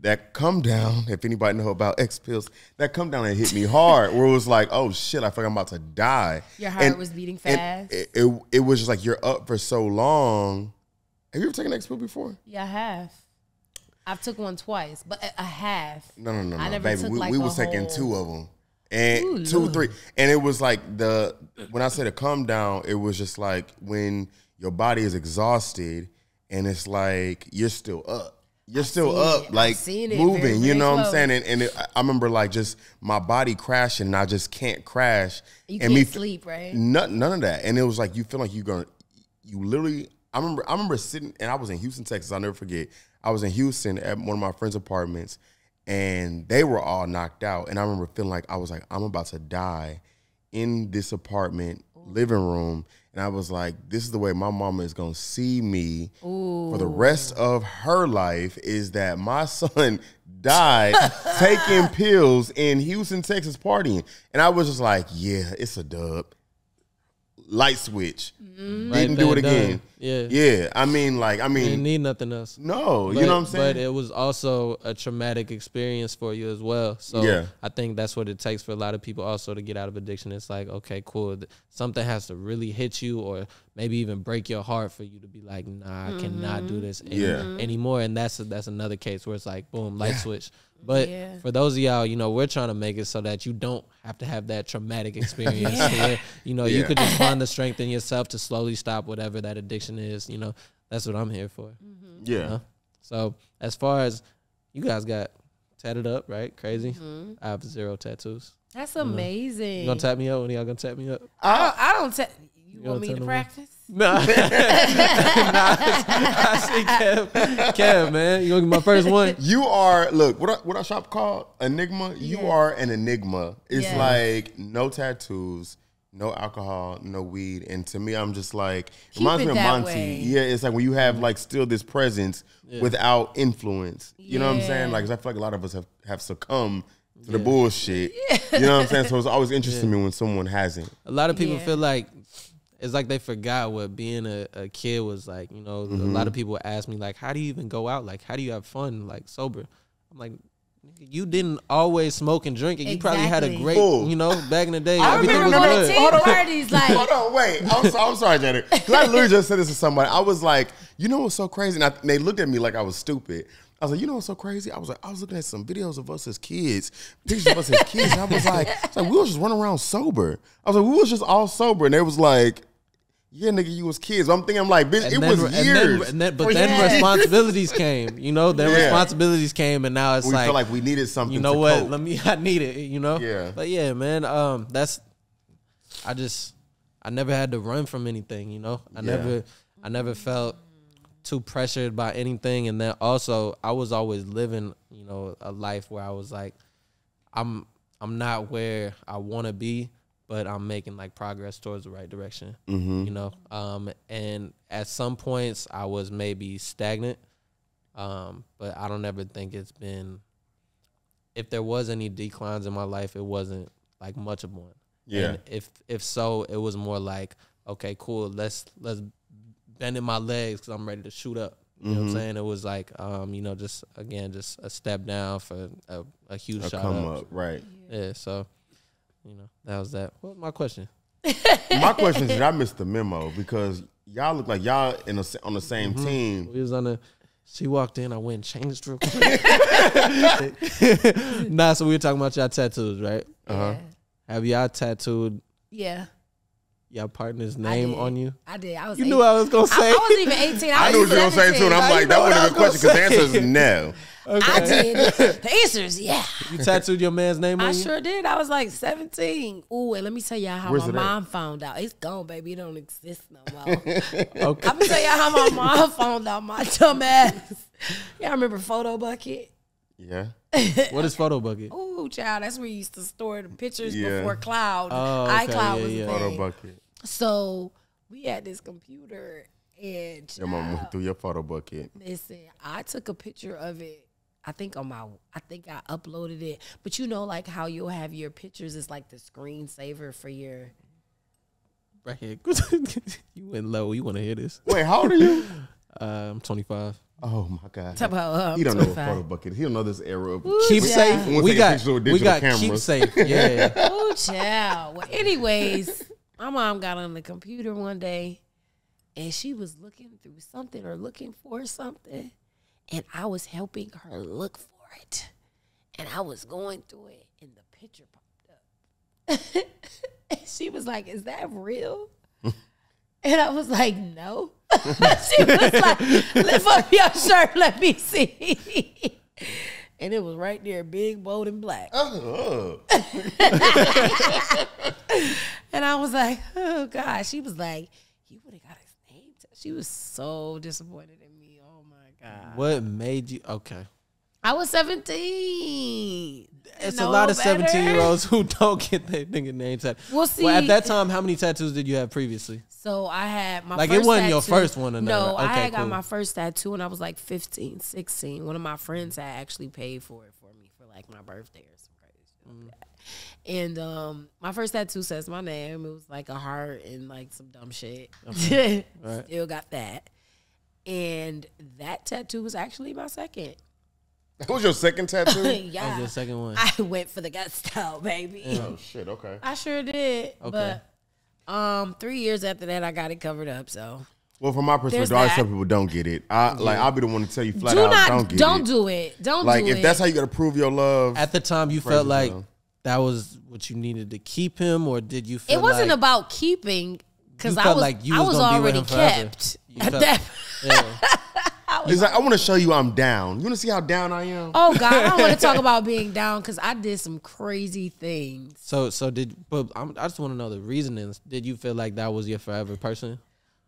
that come down, if anybody know about X pills, that come down and hit me hard, where it was like, oh shit, I feel like I'm about to die. Your heart was beating fast. It was just like you're up for so long. Have you ever taken X pill before? Yeah, I have. I've took one twice, but I have. No, I never baby. Took We was taking 2 of them, and 2, 3, and it was like when I said a come down, it was just like when your body is exhausted, and it's like you're still up. You're still up, like moving. Very, you know what I'm saying? And I remember like just my body crashing, and I just can't crash. You can't sleep, right? None of that, and it was like you feel like you literally. I remember sitting, and I was in Houston, Texas. I'll never forget. I was in Houston at one of my friends' apartments, and they were all knocked out. And I remember feeling like I was like, I'm about to die in this apartment living room. And I was like, this is the way my mama is going to see me for the rest of her life, is that my son died taking pills in Houston, Texas, partying. And I was just like, yeah, it's a dub. Light switch. Didn't do it again. Yeah. I mean, you didn't need nothing else. No, you know what I'm saying? But it was also a traumatic experience for you as well. So I think that's what it takes for a lot of people also to get out of addiction. It's like, okay, cool. Something has to really hit you, or maybe even break your heart for you to be like, nah, I cannot do this anymore. And that's another case where it's like, boom, light switch. But for those of y'all, we're trying to make it so that you don't have to have that traumatic experience. Where, you could just find the strength in yourself to slowly stop whatever that addiction is. That's what I'm here for. Yeah. So as far as you guys got tatted up, right? Crazy. I have 0 tattoos. That's amazing. You gonna tap me up? When y'all gonna tap me up? I don't. You want me to practice? Nah. I see Kev, man. You gonna get my first one? You are, look, what our shop called? Enigma? You are an enigma. It's like no tattoos, no alcohol, no weed. And to me, I'm just like, it reminds me of Monty. Way. Yeah, it's like when you have like still this presence without influence. You know what I'm saying? Like, 'cause I feel like a lot of us have succumbed to the bullshit. You know what I'm saying? So it's always interesting to me when someone hasn't. A lot of people feel like it's like they forgot what being a kid was like. You know, a lot of people ask me like, how do you even go out? Like, how do you have fun like sober? I'm like, you didn't always smoke and drink, and you probably had a great, you know, back in the day. I everything remember was going to good. teen parties. Like, Hold on, wait. I'm sorry, Jadah. Because I literally just said this to somebody. I was like, you know what's so crazy? And they looked at me like I was stupid. I was like, you know what's so crazy? I was looking at some videos of us as kids, pictures of us as kids. And I was like, we was just running around sober. I was like, we was just all sober. And they was like, yeah, nigga, you was kids. I'm thinking, like, bitch, it was years. But then responsibilities came, you know, responsibilities came, and now it's we like, feel like we needed something. You know to what? cope. I need it, you know? Yeah. But yeah, man, I never had to run from anything, you know? I never felt too pressured by anything. And then also I was always living, you know, a life where I was like, I'm not where I want to be, but I'm making like progress towards the right direction, you know? And at some points I was maybe stagnant, but I don't ever think it's been, if there was any declines in my life, it wasn't like much of one. Yeah. And if so, it was more like, okay, cool, let's bend in my legs because I'm ready to shoot up. You know what I'm saying? It was like, you know, just a step down for a huge shot come up. up, right? Yeah, so, you know, that was that. What was my question? My question is, I missed the memo because y'all look like y'all on the same team. We was on the. She walked in. I went and changed real quick. Nah, so we were talking about y'all tattoos, right? yeah. Have y'all tattooed Yeah. y'all partner's name on you? I did. I was. You knew what I was gonna say. I wasn't even 18. I knew what you were gonna say too, and I'm like, that wasn't a good question because the answer is no. I did. The answer is yeah. You tattooed your man's name on I you? sure did. I was like 17. Ooh, and let me tell y'all how Where's my it at? mom found out. It's gone, baby. It don't exist no more. Okay. I'm gonna tell y'all how my mom found out my dumb ass. Y'all remember Photo Bucket? Yeah. What is Photo Bucket? Ooh, child, that's where you used to store the pictures Yeah. before Cloud. Oh, okay. iCloud Yeah, was yeah. a Photo thing. bucket. So we had this computer, and Your mom went through your photo bucket. listen, I took a picture of it. I think I uploaded it. But you know, like how you'll have your pictures is like the screensaver for your. Right here. You went low. You want to hear this? Wait, how old are you? I'm 25. Oh my God. Talk about He don't know what 25. photo bucket. He don't know this era of Keep Yeah. safe. We'll We take a got picture with we digital got cameras. keep safe. Yeah. Oh, child. Well, anyways, my mom got on the computer one day, and she was looking through something or looking for something, and I was helping her look for it, and I was going through it, and the picture popped up. And she was like, "Is that real?" And I was like, "No." She was like, "Lift up your shirt, let me see." And it was right there, big, bold, and black. Oh. And I was like, oh, God. She was like, you would have got his name. She was so disappointed in me. Oh, my God. What made you? Okay. I was 17. It's Know a lot of better. 17-year-olds who don't get their nigga name tattooed. Well, see. Well, at that time, how many tattoos did you have previously? So I had my Like, first it wasn't your tattoo- first one or nothing, No, right? I Okay, had got cool. my first tattoo when I was like 15, 16. One of my friends had actually paid for it for me for like my birthday or some crazy shit like that. And my first tattoo says my name. It was like a heart and like some dumb shit. Right. Still got that. And that tattoo was actually my second. That was your second tattoo? That was Yeah. your second one. I went for the gusto, baby. Oh shit, okay. I sure did. Okay. But 3 years after that, I got it covered up. So Well, from my perspective, There's I always that. tell people don't get it. I'll be the one to tell you flat do out, not, don't get don't it. do it. Don't Like do if it. that's how you gotta prove your love. At the time, you Praise felt the like Lord. that was what you needed to keep him, or did you feel It wasn't like about keeping because you I felt was like you I was was gonna be with already him forever? kept. You At felt- that, Yeah. He's like, I want to show you I'm down. You want to see how down I am? oh God, I don't want to talk about being down because I did some crazy things. So I just want to know the reasonings. Did you feel like that was your forever person?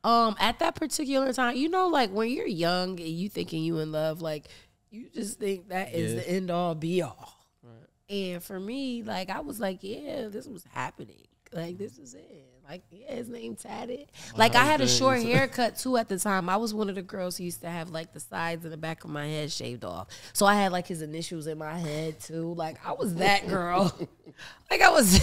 At that particular time, you know, like when you're young and you thinking you in love, like you just think that is the end all be all. Right. And for me, like I was like, yeah, this was happening. Like this is it. Like, yeah, his name tatted. Like I had a short haircut too at the time. I was one of the girls who used to have like the sides and the back of my head shaved off. So I had like his initials in my head too. Like I was that girl. Like I was.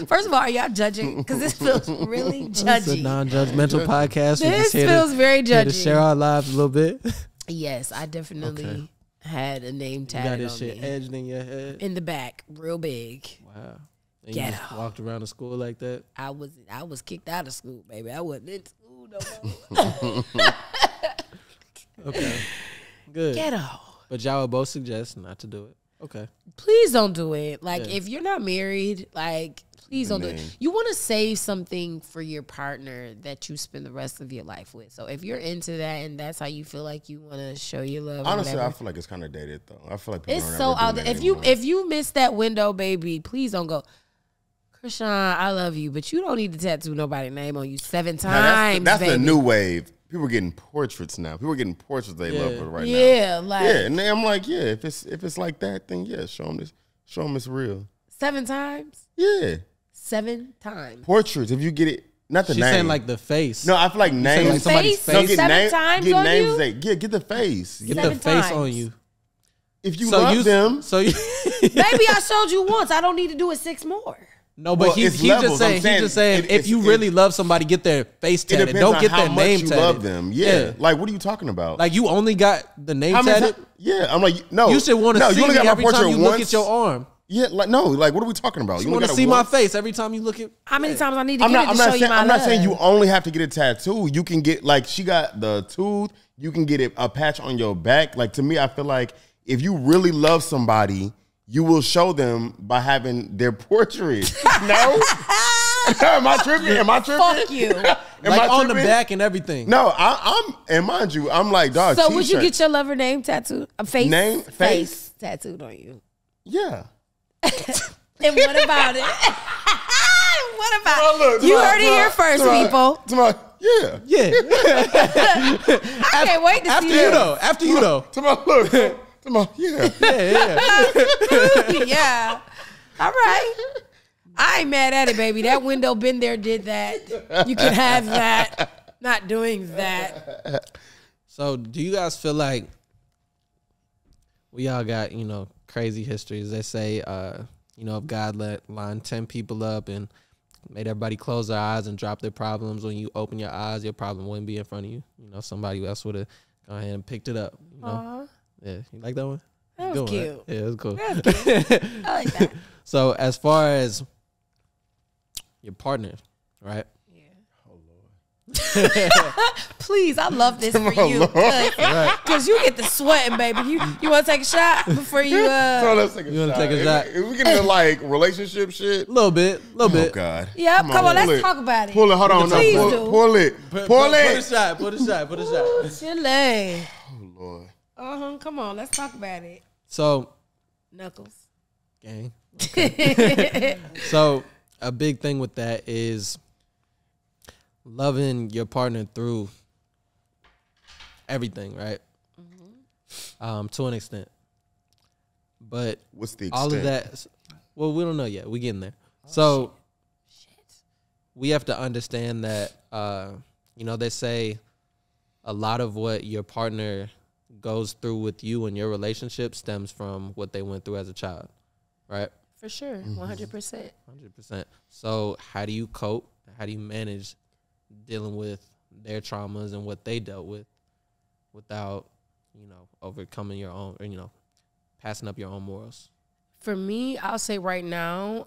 First of all, are y'all judging? Because this feels really judgy. It's a non-judgmental podcast. This feels very judgy. To share our lives a little bit. Yes, I definitely had a name tatted on me. You got this shit edged in your head? In the back, real big. Wow. And you just walked around the school like that? I was kicked out of school, baby. I wasn't in school no more. Okay. Good. Ghetto. But y'all would both suggest not to do it. Okay. Please don't do it. Like, if you're not married, like, please don't do it. You want to save something for your partner that you spend the rest of your life with. So if you're into that and that's how you feel like you want to show your love. Honestly, I feel like it's kind of dated, though. I feel like people it's so out there. If you miss that window, baby, please don't go. Krishan, I love you, but you don't need to tattoo nobody's name on you 7 times. That's the new wave. People are getting portraits now. People are getting portraits they love with right now. Yeah, like and I'm like, if it's like that, then show them this. Show them it's real. 7 times? Yeah. 7 times. Portraits. If you get it, not the name. She's saying like the face. No, I feel like names. Like somebody's face. No, get 7 times get on names. you? Get the face. Get 7 the face times. on you. If you love them, Baby, I showed you once. I don't need to do it 6 more. No, but he's just saying if you really love somebody, get their face tatted. Don't get their name tatted. Love them. Yeah. Like, what are you talking about? Like, you only got the name tatted? Yeah. I'm like, no. You should want to see me every time you look at your arm. Yeah, like no, like what are we talking about? You want to see my face every time you look at. How many times I need to get it to show you my love? I'm not saying you only have to get a tattoo. You can get, like, she got the tooth. You can get a patch on your back. Like, to me, I feel like if you really love somebody, you will show them by having their portrait. No? Am I tripping? Fuck you. Like on the back and everything. No, and mind you, I'm like, dog, so would you get your lover name tattooed? A face tattooed on you? Yeah. And what about it? What about it? You heard it here first, people. Yeah. I can't wait to see you. After you, though. Yeah. All right. I ain't mad at it, baby. That window been there, did that. You can have that. Not doing that. So, do you guys feel like we all got, crazy histories? They say, if God lined 10 people up and made everybody close their eyes and drop their problems, when you open your eyes, your problem wouldn't be in front of you. Somebody else would have gone ahead and picked it up. Yeah, you like that one? That was cute. Right? Yeah, it was cool. That was cute. I like that. So, as far as your partner, right? Yeah. Oh, Lord. Please, I love this for you. Because you get the sweating, baby. You want to take a shot before you... So let's take a shot. You want to take a shot? If we get into, like, relationship shit? A little bit. Oh, God. Yep, come on, let's talk about it. Pull it, hold on. Please do. Pull it. Pull it. Put a shot. Chile. Oh, Lord. Come on, let's talk about it. So, Knuckles. Gang. Okay. So, a big thing with that is loving your partner through everything, right? Mm-hmm. To an extent. But what's the extent? All of that, well, we don't know yet. We're getting there. So, we have to understand that, they say a lot of what your partner goes through with you in your relationship stems from what they went through as a child, right? For sure, 100%. 100%. So how do you cope? How do you manage dealing with their traumas and what they dealt with without, overcoming your own, or, passing up your own morals? For me, I'll say right now,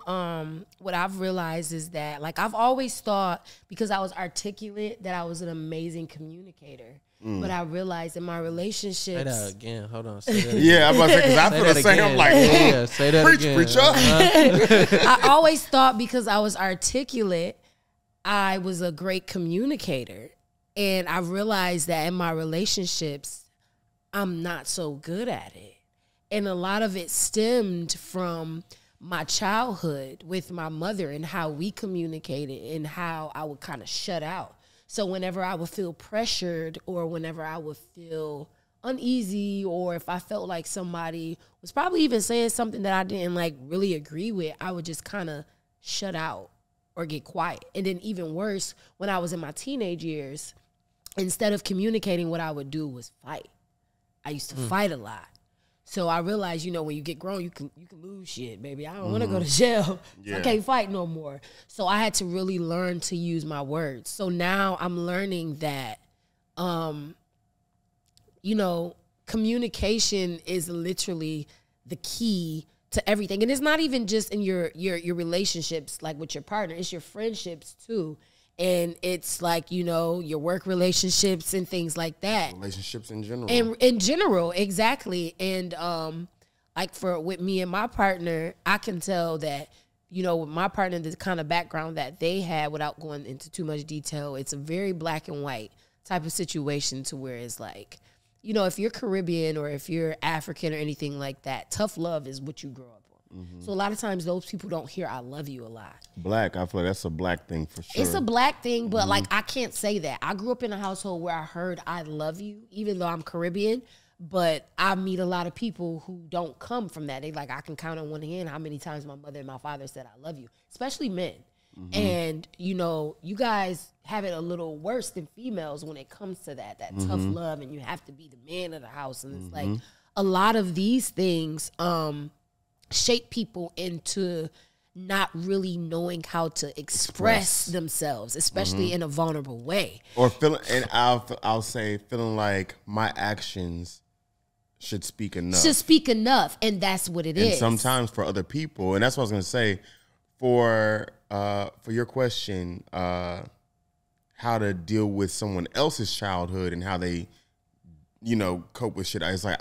what I've realized is that, like, I've always thought, because I was articulate, that I was an amazing communicator. But I realized in my relationships... Say that again. Hold on. Say that again. Yeah, I'm about to say, because I feel the same. I'm like, yeah, say that again. Preacher. I always thought because I was articulate, I was a great communicator. And I realized that in my relationships, I'm not so good at it. And a lot of it stemmed from my childhood with my mother and how we communicated and how I would kind of shut out. So whenever I would feel pressured or whenever I would feel uneasy or if I felt like somebody was probably even saying something that I didn't like really agree with, I would just kind of shut out or get quiet. And then even worse, when I was in my teenage years, instead of communicating, what I would do was fight. I used to fight a lot. So I realized, when you get grown, you can lose shit, baby. I don't want to go to jail. Yeah. I can't fight no more. So I had to really learn to use my words. So now I'm learning that, communication is literally the key to everything. And it's not even just in your relationships, like with your partner. It's your friendships too. And it's like, your work relationships and things like that. Relationships in general. And in general, exactly. And with me and my partner, I can tell that, with my partner, the kind of background that they had, without going into too much detail, it's a very black and white type of situation to where it's like, if you're Caribbean or if you're African or anything like that, tough love is what you grow up on. Mm-hmm. So a lot of times those people don't hear I love you a lot. Black, I feel like that's a black thing for sure. It's a black thing, but I can't say that. I grew up in a household where I heard I love you, even though I'm Caribbean, but I meet a lot of people who don't come from that. They I can count on one hand how many times my mother and my father said I love you, especially men. Mm-hmm. And, you guys have it a little worse than females when it comes to that tough love, and you have to be the man of the house. And it's like a lot of these things shape people into not really knowing how to express themselves, especially in a vulnerable way. Or feeling, and I'll say feeling like my actions should speak enough. And that's what it is. is. And sometimes for other people, and that's what I was going to say, for your question, how to deal with someone else's childhood and how they, cope with shit. It's like,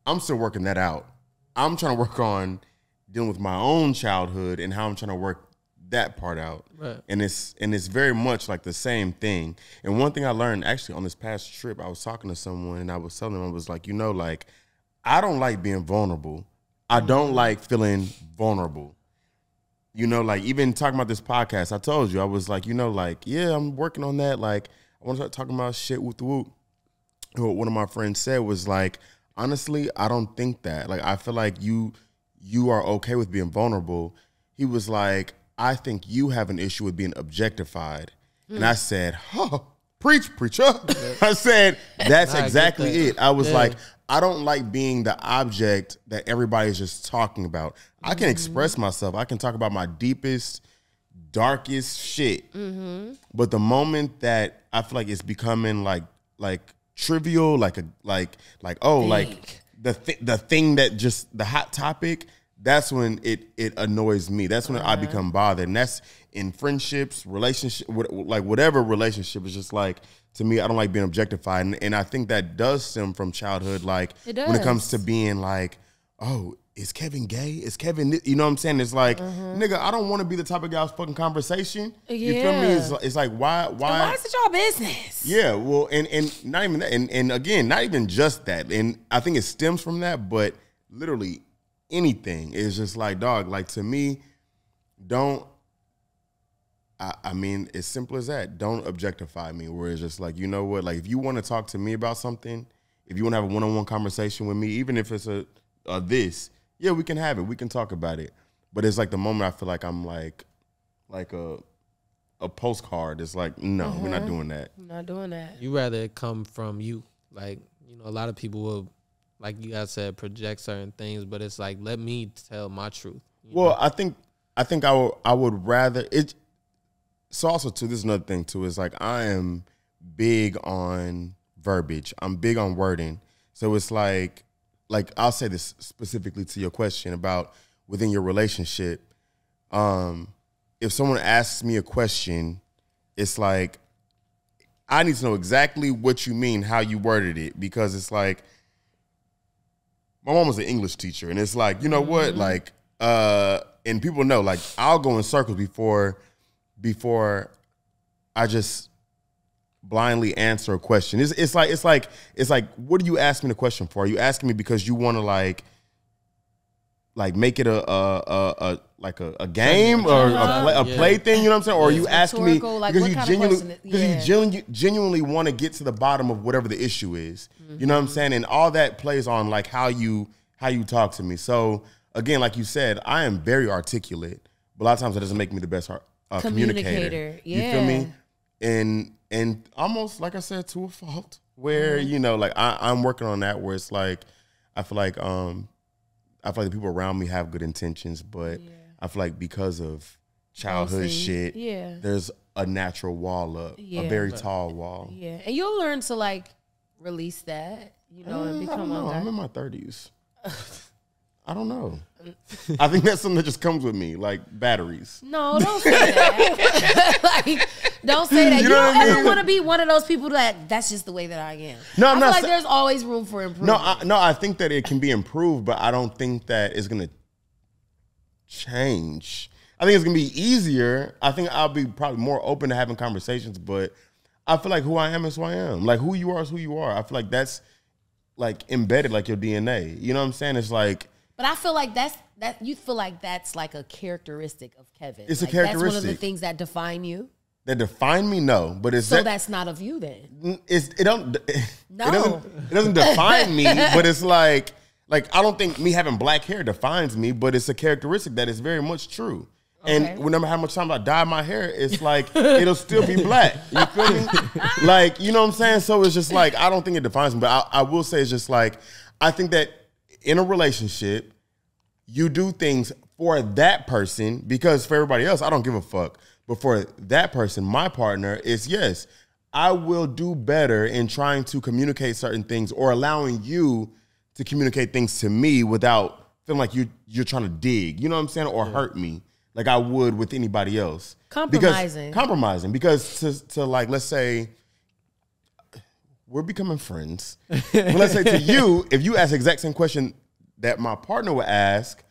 I'm still working that out. I'm trying to work on dealing with my own childhood and how I'm trying to work that part out. Right. And it's very much like the same thing. And one thing I learned actually on this past trip, I was talking to someone and I was telling them, I was like, I don't like being vulnerable. I don't like feeling vulnerable. Even talking about this podcast, I told you, I was like, yeah, I'm working on that. Like, I want to start talking about shit with the whoop. What one of my friends said was like, honestly, I don't think that. Like, I feel like you are okay with being vulnerable. He was like, I think you have an issue with being objectified. And I said, preacher. I said, that's exactly it. I was like, I don't like being the object that everybody's just talking about. I can express myself. I can talk about my deepest, darkest shit. But the moment that I feel like it's becoming like trivial, like the thing that just the hot topic, that's when it annoys me. That's when I become bothered. And that's in friendships, relationship, like whatever relationship. Is just like, to me, I don't like being objectified. And I think that does stem from childhood. Like when it comes to being like, oh, is Kevin gay? Is Kevin, you know what I'm saying? It's like, nigga, I don't want to be the type of guy's fucking conversation. You feel me? It's like, why is it your business? Yeah, well, and not even that. And again, not even just that. And I think it stems from that, but literally anything is just like, dog, like to me, I mean, as simple as that. Don't objectify me. Where it's just like, you know what? Like, if you want to talk to me about something, if you want to have a one-on-one conversation with me, even if it's a this, yeah, we can have it. We can talk about it. But it's like the moment I feel like I'm like a postcard. It's like, no, we're not doing that. I'm not doing that. You rather it come from you. Like, a lot of people will, like you guys said, project certain things, but it's like, let me tell my truth. Well, I think I would rather it. So also too, this is another thing too, is like I am big on verbiage. I'm big on wording. So it's like I'll say this specifically to your question about within your relationship. If someone asks me a question, it's like I need to know exactly what you mean, how you worded it, because it's like my mom was an English teacher, and it's like, you know what, like, and people know, like, I'll go in circles before I just blindly answer a question. It's like, what are you asking me the question for? Are you asking me because you want to like like make it a game or a play thing, you know what I'm saying? Or are you asking me like, because you genuinely want to get to the bottom of whatever the issue is. You know what I'm saying? And all that plays on like how you talk to me. So again, like you said, I am very articulate, but a lot of times it doesn't make me the best communicator. Yeah. You feel me? And almost like I said, to a fault, where you know, like I'm working on that, where it's like I feel like the people around me have good intentions, but I feel like because of childhood shit, there's a natural wall up, a very tall wall. Yeah, and you'll learn to like release that, you know, and become. I'm in my 30s. I don't know. I think that's something that just comes with me, like batteries. No, don't say that. Like, don't say that. You don't ever want to be one of those people that's just the way that I am. No, I feel like there's always room for improvement. No, I think that it can be improved, but I don't think that it's gonna change. I think it's gonna be easier. I think I'll be probably more open to having conversations, but I feel like who I am is who I am. Like who you are is who you are. I feel like that's like embedded like your DNA. You know what I'm saying? It's like. But I feel like you feel like that's like a characteristic of Kevin. It's like a characteristic. That's one of the things that define you. That define me, no. But that's not of you then. It doesn't define me, but it's like I don't think me having black hair defines me, but it's a characteristic that is very much true. Okay. And whenever how much time I dye my hair, it's like it'll still be black. You feel me? Like, you know what I'm saying? So it's just like I don't think it defines me, but I will say it's just like I think that in a relationship, you do things for that person because for everybody else, I don't give a fuck. But for that person, my partner, is yes, I will do better in trying to communicate certain things or allowing you to communicate things to me without feeling like you're trying to dig, you know what I'm saying, or hurt me like I would with anybody else. Compromising. Because to like, let's say, we're becoming friends. But let's say to you, if you ask the exact same question that my partner would ask,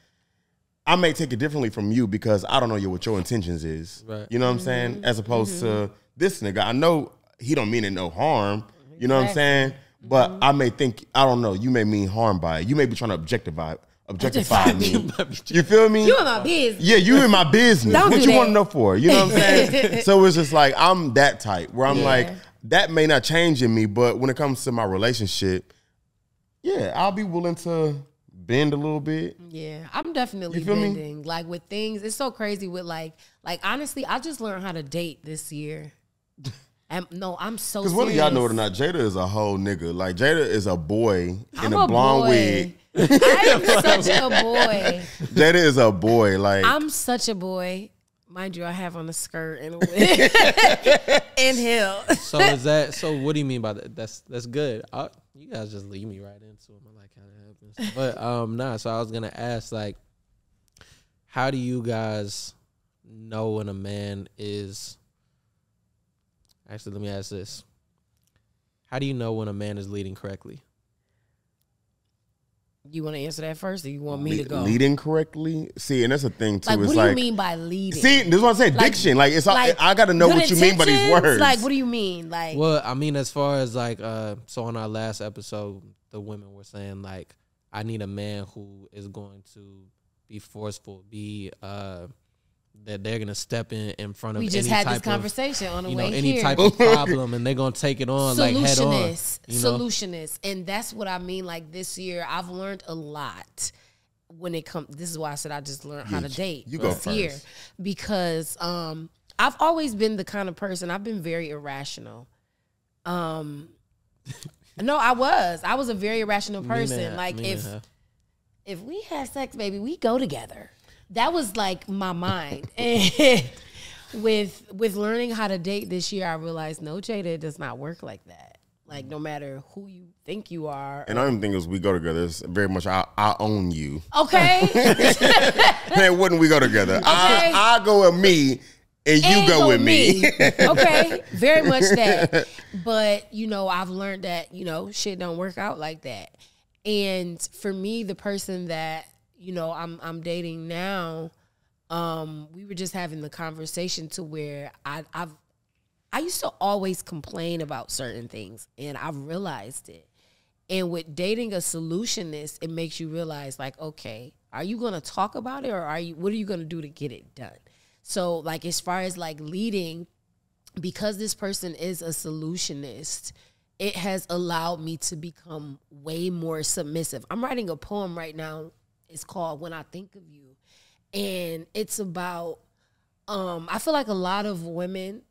I may take it differently from you because I don't know what your intentions is. Right. You know what I'm saying? As opposed to this nigga. I know he don't mean it no harm. You know what I'm saying? But I may think, I don't know, you may mean harm by it. You may be trying to objectify me. You feel me? You in my business. Yeah, you in my business. Don't what do you want to know for? You know what I'm saying? So it's just like, I'm that type where I'm like, that may not change in me, but when it comes to my relationship, yeah, I'll be willing to bend a little bit. Yeah, I'm definitely bending. Like with things, it's so crazy with like honestly, I just learned how to date this year. I'm so serious. Because whether y'all know it or not, Jadah is a whole nigga. Like Jadah is a boy in a blonde wig. I am such a boy. Jadah is a boy. Like I'm such a boy. Mind you, I have on a skirt and a wig and heels. So what do you mean by that? That's good. You guys just lead me right into it. I like how that happens. But so I was gonna ask, like, how do you guys know when a man is? Actually, let me ask this: how do you know when a man is leading correctly? You want to answer that first, or you want me to go? Leading correctly? See, and that's a thing too. Like, it's what do you mean by leading? See, this is what I'm saying. Like, diction. Like, it's like, I got to know what you mean by these words. Like, what do you mean? Like, well, I mean, as far as like, so on our last episode, the women were saying like, I need a man who is going to be forceful, that they're gonna step in front of. We just had this conversation on the way here. Any type of problem, and they're gonna take it on like head on. Solutionist, and that's what I mean. Like this year, I've learned a lot when it comes. This is why I said I just learned how to date this year because I've always been the kind of person. I've been very irrational. No, I was a very irrational person. If we had sex, baby, we go together. That was like my mind. And with learning how to date this year, I realized no, Jadah, it does not work like that. Like no matter who you think you are. And I don't think as we go together, it's very much I own you. Okay. And wouldn't we go together? Okay. I go with me and you go with me. Okay. Very much that. But, I've learned that, shit don't work out like that. And for me, the person that I'm dating now, we were just having the conversation to where I used to always complain about certain things, and I realized it. And with dating a solutionist, it makes you realize, like, okay, Are you going to talk about it, or what are you going to do to get it done? So like, as far as like leading, because this person is a solutionist, it has allowed me to become way more submissive. I'm writing a poem right now. It's called When I Think of You. And it's about, I feel like a lot of women,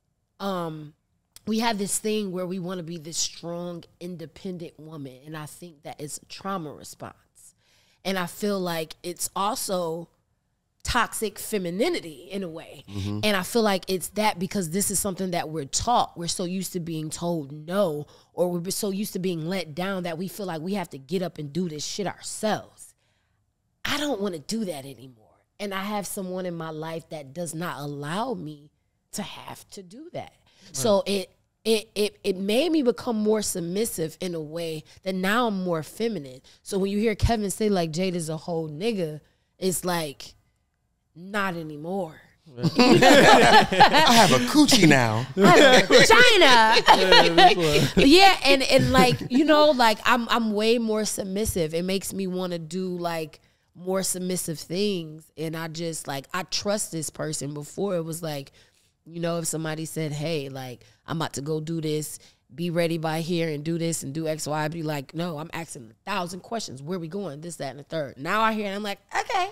we have this thing where we want to be this strong, independent woman. And I think that it's a trauma response. And I feel like it's also toxic femininity in a way. Mm-hmm. And I feel like it's that because this is something that we're taught. We're so used to being told no, or we're so used to being let down that we feel like we have to get up and do this shit ourselves. I don't want to do that anymore. And I have someone in my life that does not allow me to have to do that. Right. So it made me become more submissive in a way that now I'm more feminine. So when you hear Kevin say like Jada's a whole nigga, it's like, not anymore. I have a coochie now. I have a vagina. Yeah, and like, you know, like I'm way more submissive. It makes me want to do like more submissive things. And I just like, I trust this person. Before it was like, you know, if somebody said, hey, like, I'm about to go do this, be ready by here and do this and do X, Y, I'd be like, no, I'm asking 1,000 questions. Where we going? This, that, and the third. Now I hear it, I'm like, okay.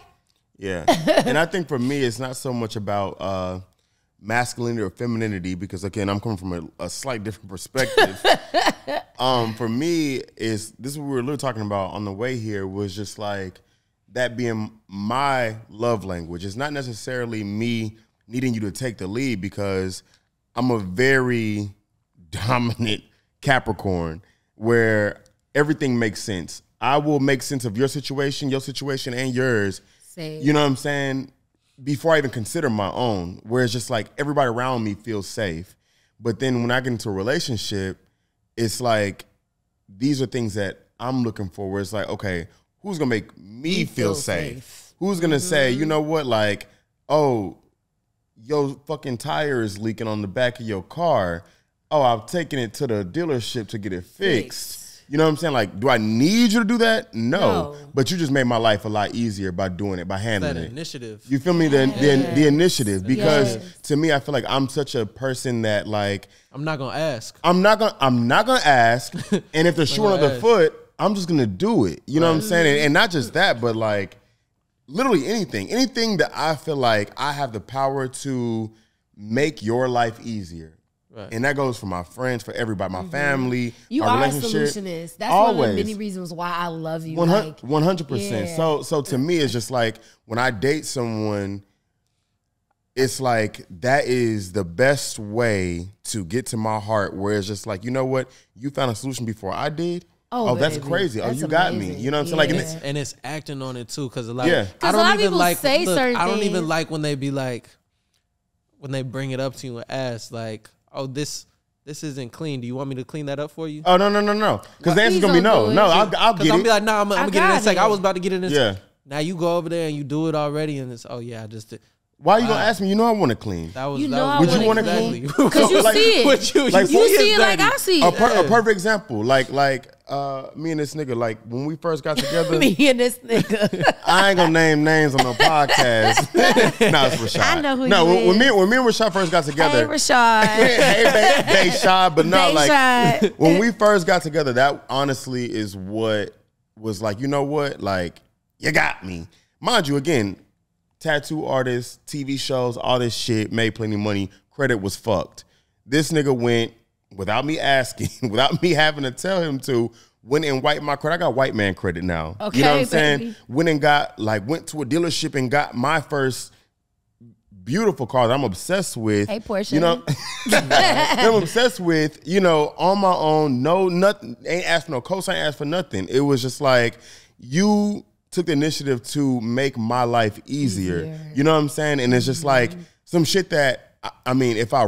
Yeah. And I think for me, it's not so much about masculinity or femininity, because, again, I'm coming from a slight different perspective. For me, this is what we were literally talking about on the way here, was just like that being my love language. It's not necessarily me needing you to take the lead, because I'm a very dominant Capricorn where everything makes sense. I will make sense of your situation, and yours. Same. You know what I'm saying? Before I even consider my own, where it's just like everybody around me feels safe. But then when I get into a relationship, it's like these are things that I'm looking for, where it's like, okay, who's going to make me feel safe? Who's going to say, you know what, like, oh, your fucking tire is leaking on the back of your car. Oh, I've taken it to the dealership to get it fixed. You know what I'm saying? Like, do I need you to do that? No. But you just made my life a lot easier by doing it, by handling it. Initiative. You feel me? The initiative. Because to me, I feel like I'm such a person that, like, I'm not gonna ask. I'm not gonna ask. And if they're short on the foot, I'm just gonna do it. You know what I'm saying? And not just that, but like literally anything. Anything that I feel like I have the power to make your life easier. Right. And that goes for my friends, for everybody, my family, you our are relationship. A solutionist. That's one of the many reasons why I love you. 100%. Yeah. So to me, it's just like when I date someone, it's like that is the best way to get to my heart, where it's just like, you know what? You found a solution before I did. Oh, that's crazy. That's you got me. You know what I'm saying? Like, and it's acting on it too, because a lot of people say certain things. I don't even like when they be like, when they bring it up to you and ask like, oh, this isn't clean. Do you want me to clean that up for you? Oh, no. Because the answer's going to be no. No, I'll get it. Because I'm be like, nah, I'm going to get it in a second. I was about to get it in a second. Yeah. Now you go over there and you do it already, and it's, oh, yeah, I just did. Why are you going to ask me? You know I want to clean. Would you want to clean? Because you see it. You see it like I see it. A perfect example. Like me and this nigga, like when we first got together. Me and this nigga. I ain't going to name names on no podcast. No, it's Rashad. I know who you is. When me and Rashad first got together. Hey, Rashad. Hey, Rashad. But no, like when we first got together, that honestly is what was like, you know what? Like, you got me. Mind you, again, tattoo artists, TV shows, all this shit, made plenty of money. Credit was fucked. This nigga went, without me asking, without me having to tell him to, went and wiped my credit. I got white man credit now. Okay, you know what I'm saying? Baby. Went to a dealership and got my first beautiful car that I'm obsessed with. Hey, Porsche. You know, that I'm obsessed with, you know, on my own. No, nothing. Ain't asked for no cosign, ain't asked for nothing. It was just like, you took the initiative to make my life easier. You know what I'm saying? And it's just like some shit that, I mean, if I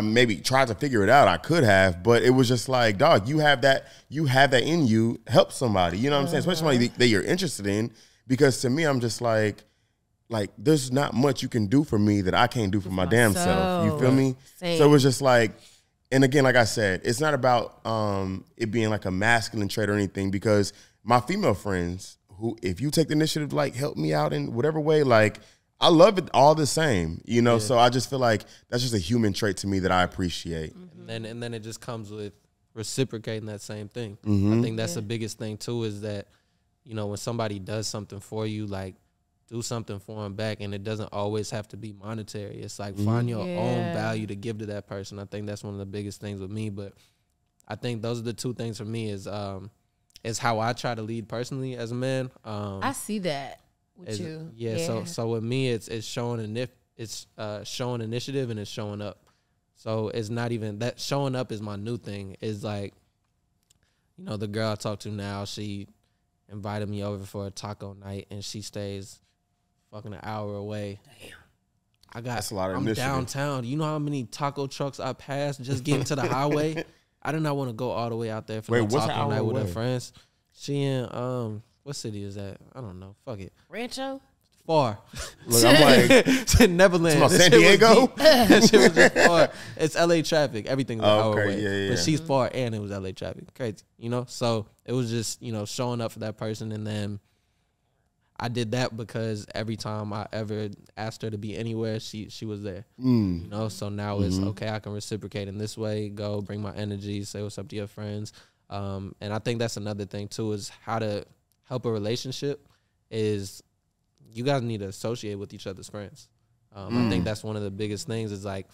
maybe tried to figure it out, I could have, but it was just like, dog, you have that in you, help somebody. You know what I'm saying? Especially somebody that you're interested in, because to me, I'm just like there's not much you can do for me that I can't do for my damn self. You feel me? Same. So it was just like, and again, like I said, it's not about it being like a masculine trait or anything, because my female friends if you take the initiative, like help me out in whatever way, like I love it all the same, you know. So I just feel like that's just a human trait to me that I appreciate. And then it just comes with reciprocating that same thing. Mm-hmm. I think that's the biggest thing too, is that, you know, when somebody does something for you, like do something for them back, and it doesn't always have to be monetary. It's like find your own value to give to that person. I think that's one of the biggest things with me. But I think those are the two things for me is how I try to lead personally as a man. I see that with you. Yeah. So with me, it's showing showing initiative and it's showing up. So it's not even that showing up is my new thing. It's like, you know, the girl I talk to now, she invited me over for a taco night and she stays fucking an hour away. Damn. That's a lot of I'm initiative. downtown. You know how many taco trucks I passed just getting to the highway? I did not want to go all the way out there for no taco night with her friends. She in what city is that? I don't know. Fuck it. Rancho? Far. Look, I'm like, It's in Neverland. it's San Diego? That shit was just far. It's LA traffic. Everything's an hour okay, away. yeah. But she's far and it was LA traffic. Crazy. You know? So it was just, you know, showing up for that person. And then I did that because every time I ever asked her to be anywhere, she was there. You know? So now it's okay, I can reciprocate in this way, go bring my energy, say what's up to your friends. And I think that's another thing too, is how to help a relationship is you guys need to associate with each other's friends. I think that's one of the biggest things is like,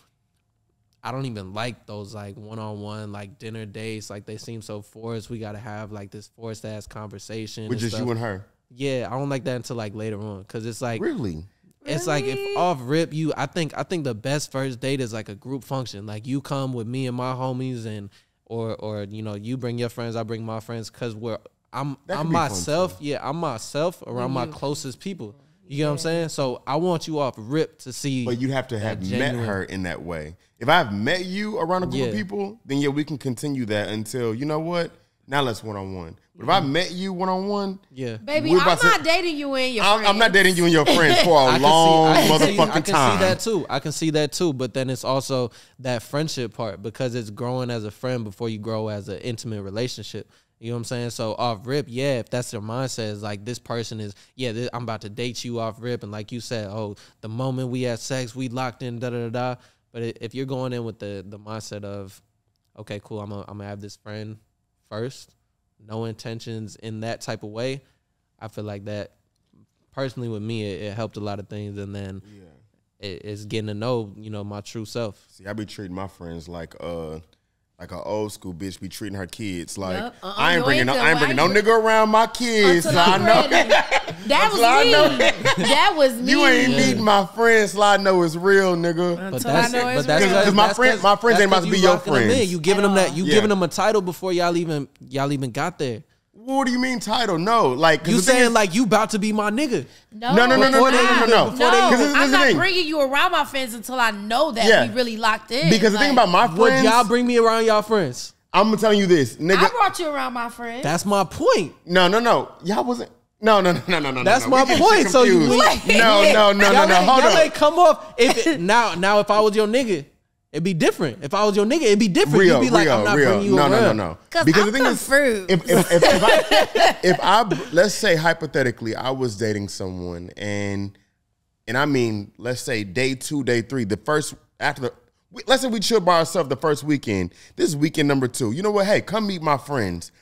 I don't even like those like one-on-one like dinner dates. Like they seem so forced. We got to have like this forced ass conversation. With just you and her. Yeah, I don't like that until like later on. Cause it's like, Really? it's like if off rip I think the best first date is like a group function. Like you come with me and my homies and, or you know, you bring your friends, I bring my friends. Cause I'm myself. Yeah, I'm myself around my closest people. You know what I'm saying? So I want you off rip to see. But you have to have met her in that way. If I've met you around a group of people, then yeah, we can continue that until, you know what? Now let's one-on-one. But if I met you one-on-one, baby, I'm not dating you and your friends. I'm not dating you and your friends for a long motherfucking time. I can see that too. But then it's also that friendship part because it's growing as a friend before you grow as an intimate relationship. You know what I'm saying? So off rip, if that's your mindset, is like this person is, I'm about to date you off rip. And like you said, the moment we had sex, we locked in, da-da-da-da. But if you're going in with the mindset of, okay, cool, I'm gonna have this friend first, no intentions in that type of way, I feel like that, personally with me, it helped a lot of things. And then it's getting to know, you know, my true self. See, I be treating my friends like an old school bitch be treating her kids. Like I ain't bringing no nigga around my kids. So I know that was me. That was me. You ain't meeting my friends, so I know it's real, nigga. Because my friends ain't about to be your friends. You giving them that. You giving them a title before y'all even got there. What do you mean title? No, like you saying like you about to be my nigga. No. I'm not bringing you around my friends until I know that we really locked in. Because the thing about my friends, would y'all bring me around y'all friends? I'm telling you this, nigga. I brought you around my friends. That's my point. No. Y'all wasn't. No. That's my point. So you no. Hold on. Y'all come off. Now if I was your nigga, it'd be different. If I was your nigga, it'd be different. You'd be like, I'm not bringing you around. No. Because the thing is, if I let's say hypothetically, I was dating someone and I mean, let's say day 2, day 3, let's say we chill by ourselves the first weekend. This is weekend number 2. You know what? Hey, come meet my friends.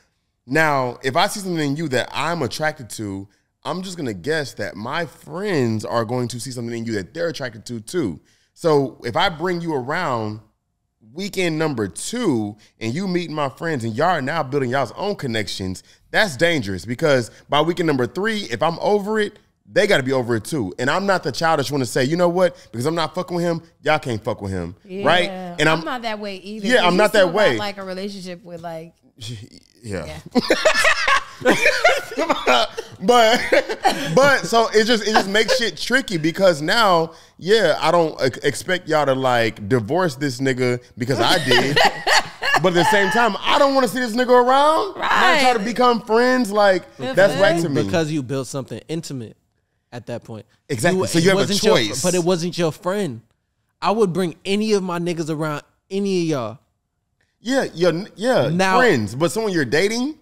Now, if I see something in you that I'm attracted to, I'm just gonna guess that my friends are going to see something in you that they're attracted to too. So if I bring you around weekend number 2 and you meeting my friends and y'all are now building y'all's own connections, that's dangerous because by weekend number 3, if I'm over it, they got to be over it too. And I'm not the childish one to say, you know what, because I'm not fucking with him, y'all can't fuck with him, right? And I'm not that way either. Yeah, I'm not that way. Like a relationship with like... Yeah. but so it just makes shit tricky because now, I don't expect y'all to like divorce this nigga because I did. But at the same time, I don't want to see this nigga around. Right. I try to become friends. Like that's right to me. Because you built something intimate at that point. Exactly. So you have a choice. But it wasn't your friend. I would bring any of my niggas around any of y'all. Yeah. Now, friends. But someone you're dating?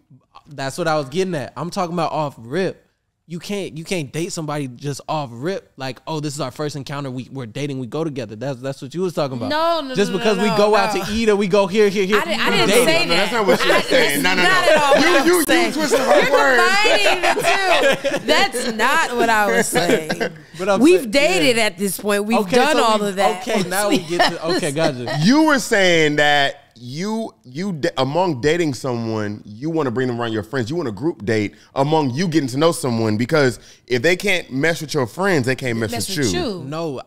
That's what I was getting at. I'm talking about off rip. you can't date somebody just off rip like, oh, this is our first encounter, we're dating, we go together. That's what you was talking about. No, just because we go out to eat or we go here. I didn't say that. No, that's not what you're saying. No. You twisted her words. You're combining the two. That's not what I was saying. But we've dated at this point. We've done all of that. Okay, now we get to. Okay, gotcha. You were saying that among dating someone, you want to bring them around your friends. You want a group date among you getting to know someone, because if they can't mess with your friends, they can't mess with you. No,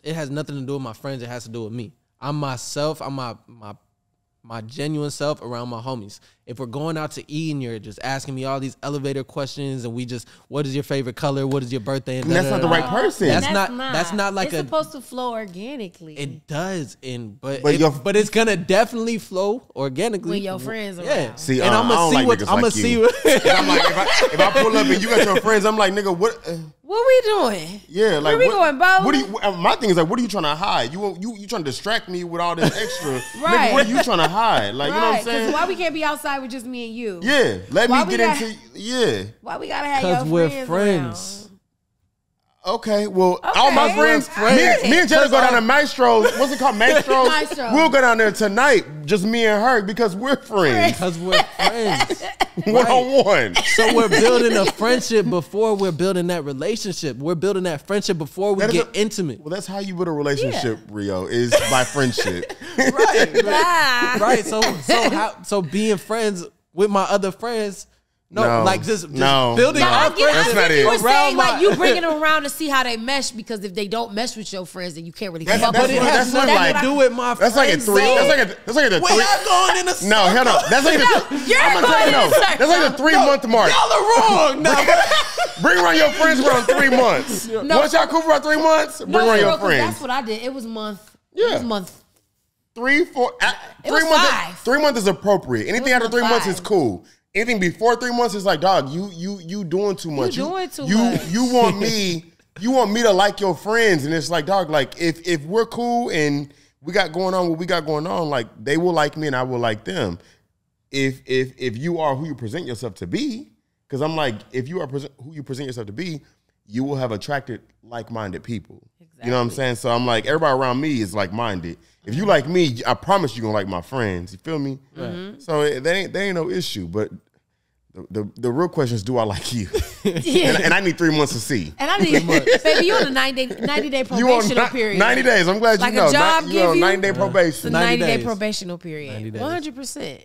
it has nothing to do with my friends. It has to do with me. I'm myself. I'm my genuine self around my homies. If we're going out to eat and you're just asking me all these elevator questions and what is your favorite color? What is your birthday? And that's not the right person. That's not like it's supposed to flow organically. It does, but it's gonna definitely flow organically when your friends are around. around. See, and I'm gonna see what I'm like. If I pull up and you got your friends, I'm like, nigga, what? What we doing? Yeah, like where we going, Bo? What do you? My thing is like, what are you trying to hide? You trying to distract me with all this extra? Right. Nigga, what are you trying to hide? Like, you know what I'm saying? Why we can't be outside with just me and you? Yeah, let me get into. Yeah. Why we gotta have your we're friends? Okay, well, all my friends, me and Jadah go down to Maestro's. What's it called, Maestro's? Maestro. We'll go down there tonight, just me and her, because we're friends. Because we're friends. One-on-one. So we're building a friendship before we're building that relationship. We're building that friendship before we get intimate. Well, that's how you build a relationship, Rio, is by friendship. Right. So being friends with my other friends. Like just building our friendship. That's not it. You were saying like you bringing them around to see how they mesh, because if they don't mesh with your friends, then you can't really fuck with them. That's nothing to do with my friends. That's like a three. That's like a 3. We're not going in a circle. No, hell no. That's like that's like the 3-month mark. Y'all are wrong. Bring around your friends around 3 months. Once y'all cool for about 3 months, bring around your friends. That's what I did. It was month. Yeah. It was month. 3, 4. 3 was months. 5. 3 months is appropriate. Anything after 3 months 5. is cool. Anything before 3 months is like, dog, you doing too much. You doing too much. You want me to like your friends, and it's like, dog, like if we're cool and we got going on what we got going on, like they will like me and I will like them. If you are who you present yourself to be, because I'm like, if you are who you present yourself to be, you will have attracted like-minded people. Exactly. You know what I'm saying? So I'm like, everybody around me is like-minded. If you like me, I promise you're gonna like my friends. You feel me? Mm-hmm. So there ain't no issue. But the real question is, do I like you? and I need 3 months to see. And I need baby, you're on a 90-day probational period. 90 days. I'm glad like you know. A job you're on 90-day probation. It's a 90-day probational period. 100%.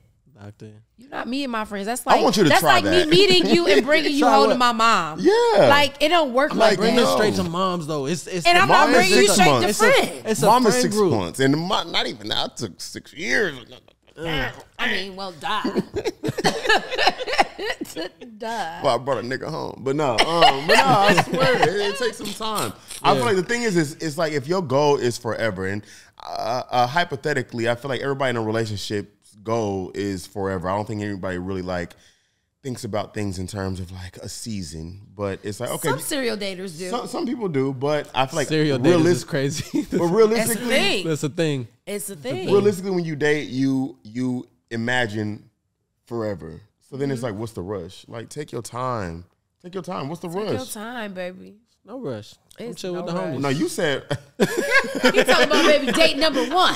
You're not meeting my friends. That's like, I want you to try like me meeting you and bringing you home to my mom. Yeah, like it don't work like bring that. Them straight to moms though. It's and I'm not bringing you straight to friends. Mom is 6 months, and not even that. It took 6 years. I mean, well, die. Well, I brought a nigga home, but no, I swear it takes some time. I feel like the thing is it's like if your goal is forever, and hypothetically, I feel like everybody in a relationship's goal is forever. I don't think anybody really like thinks about things in terms of like a season, but it's like, okay, some serial daters do. Some people do, but I feel like serial daters is crazy. But realistically, that's a thing. It's a thing. Realistically, when you date, you imagine forever. So then it's like, what's the rush? Like, take your time. Take your time. What's the rush? Take your time, baby. No rush. It's chill with the rush. homies. No, you said. You talking about baby date number 1?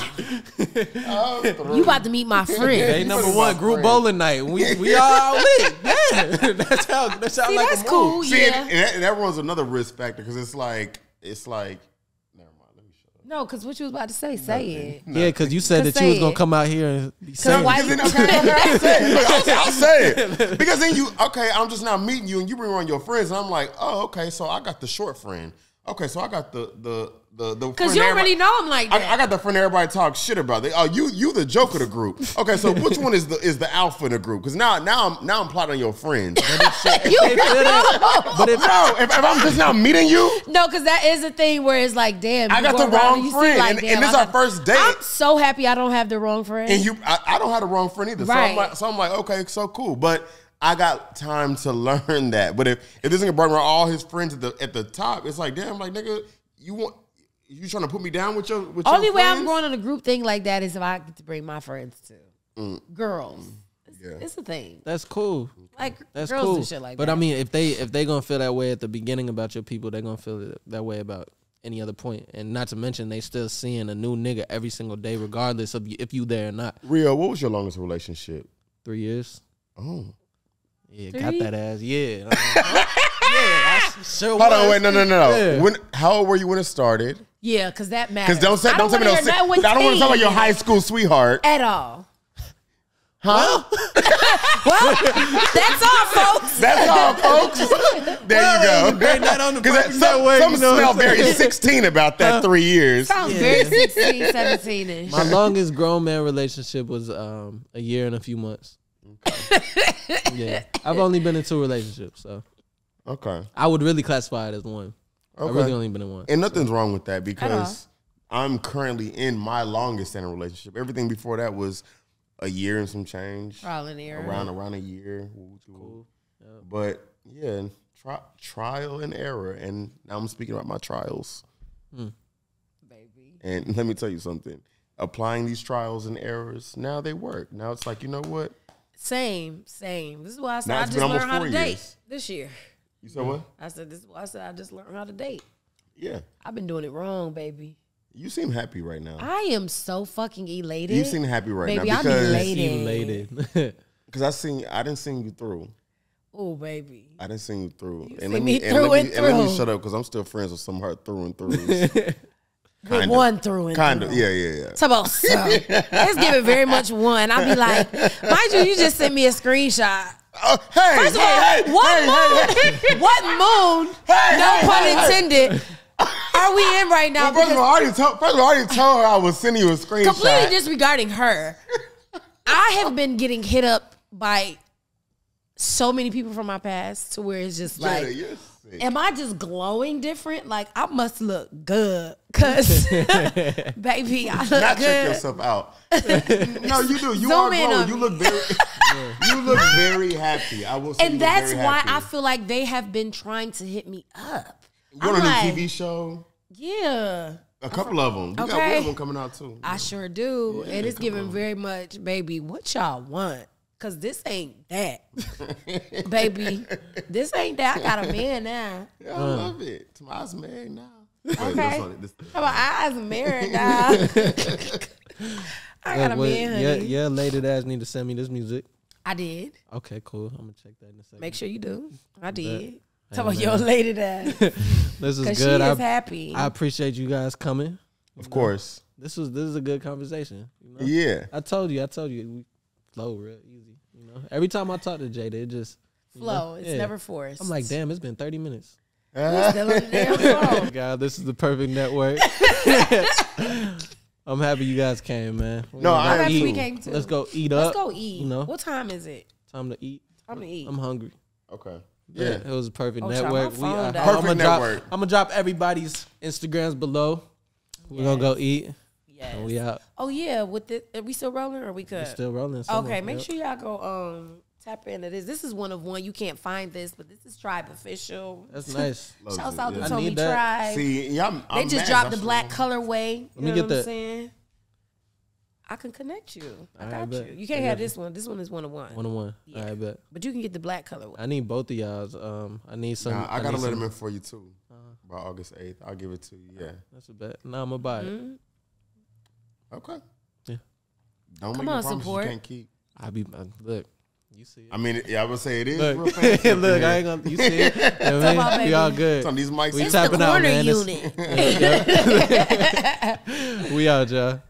You about to meet my friend. Date number 1, group bowling night. We all lit. Yeah, that's how See, like that's a cool. move. See, Yeah. and that runs another risk factor because it's like. Never mind. Let me shut up. No, because what you was about to say it. Yeah, because you said that you was gonna come out here and be saying. why- I'll say it. Because then I'm just now meeting you and you bring around your friends and I'm like, oh, okay, so I got the short friend. Okay, so I got the because you don't really know him like that. I got the friend everybody talks shit about. Oh, you the joke of the group. Okay, so which one is the alpha in the group? Because now I'm plotting on your friends. But if I'm just now meeting you, no, because that is a thing where it's like, damn, I got the wrong friend, like, and this is our first date. I'm so happy I don't have the wrong friend. And I don't have the wrong friend either. Right. So I'm like, okay, so cool, but I got time to learn that. But if this nigga brought around all his friends at the top, it's like, damn, like nigga, you trying to put me down with your only your way friends? I'm going on a group thing like that is if I get to bring my friends too. Girls. It's a thing. That's cool. Like That's girls cool. do shit like but that. I mean, if they gonna feel that way at the beginning about your people, they're gonna feel that way about any other point. And not to mention, they still seeing a new nigga every single day, regardless of if you there or not. Rio, what was your longest relationship? 3 years. Oh. Yeah, 3? got that ass. Yeah. Yeah, I sure Hold on, was. wait, no. Yeah. How old were you when it started? Yeah, because that matters. Because don't tell me no. I don't want to talk about your high school sweetheart at all. Huh? Well, that's all, folks. That's all, folks. There you go. Bring that on the Because some way, some you know smell what I'm very saying? 16 about that 3 years. Sounds very 16, 17-ish. My longest grown man relationship was a year and a few months. Yeah, I've only been in 2 relationships, so Okay. I would really classify it as one. Okay. I really only been in one. And nothing's wrong with that because I'm currently in my longest standing relationship. Everything before that was a year and some change. Trial and error. Around a year. Cool. Yep. But yeah, trial and error. And now I'm speaking about my trials. Baby. And let me tell you something. Applying these trials and errors, now they work. Now it's like, you know what? Same. This is why I said Now I it's just been almost learned how 4 to date years. this year. You said what? I said this is why I said I just learned how to date. Yeah. I've been doing it wrong, baby. You seem happy right now. I am so fucking elated. You seem happy right Baby, now I'm because elated. because I didn't sing you through. Oh, baby. I didn't sing you through. You see me through and let me through. shut up because I'm still friends with some of her through and through. With one through and Kind through. of. Yeah. Talk about so. Let's give it very much one. I'll be like, mind you just sent me a screenshot. Hey, First of all, what moon, no pun intended, are we in right now? First of all, I already told her I was sending you a screenshot. Completely disregarding her. I have been getting hit up by so many people from my past to where it's just like, Jadah, you're sick. am I just glowing different? Like, I must look good. Because, baby, I look Not good. check yourself out. No, you do. You Zoom are in glowing. on You me. look very, you look very happy. I will say. And you look that's very why happy. I feel like they have been trying to hit me up. You on a I'm new like, TV show? Yeah. A couple of them. You got Okay. one of them coming out too. I sure do. And it's giving very much, baby, what y'all want? Because this ain't that. Baby, this ain't that. I got a man now. Yeah, I love it. Tomas married now. Okay. How about eyes married now? I got a man, honey. Yeah, lady ass need to send me this music. I did. Okay, cool. I'm gonna check that in a second. Make sure you do. I did. Hey, Talk about man. your lady that. This is Because she good. is happy. I appreciate you guys coming. Of course. This is a good conversation. You know? Yeah. I told you, we flow real easy. You know, every time I talk to Jadah, it just Flow. you know, It's yeah. never forced. I'm like, damn, it's been 30 minutes. We still on the damn phone. God, this is the perfect network. I'm happy you guys came, man. No, I'm I am happy we too. came too. Let's go eat up. Let's go eat. You know, What time is it? time to eat. Time to eat. I'm hungry. Okay. Yeah, it was a perfect Oh, child, network. my phone died. Perfect I'm network. gonna drop everybody's Instagrams below. We're gonna go eat. Yes. And we out. Oh yeah, with the are we still rolling or we could? We're still rolling. Okay, make sure y'all go tap into this. This is one of one. You can't find this, but this is Tribe Official. That's nice. Shouts out to I Tommy need that. Tribe. See, yeah, They just dropped the black colorway. You Let me know get what I'm that. saying? I can connect you. I All got right, bet. you. You can't have this one. This one is 1-on-1. 1-on-1. Yeah. All right, bet. But you can get the black colorway. I need both of y'all's. I need some. Nah, I gotta need let some- him in for you too. By August 8th, I'll give it to you. Yeah. That's a bet. Nah, I'm gonna buy it. Mm-hmm. Okay. Yeah. Don't Come make on, no promises support. you can't keep. I be look. You see it. I mean, yeah, I would say it is Look, real fancy. up look, in I here. ain't gonna. You see it? You know what I Talk about, mean? We all baby. good. It's on these mics. We It's the tapping out, corner man. unit. We out, y'all.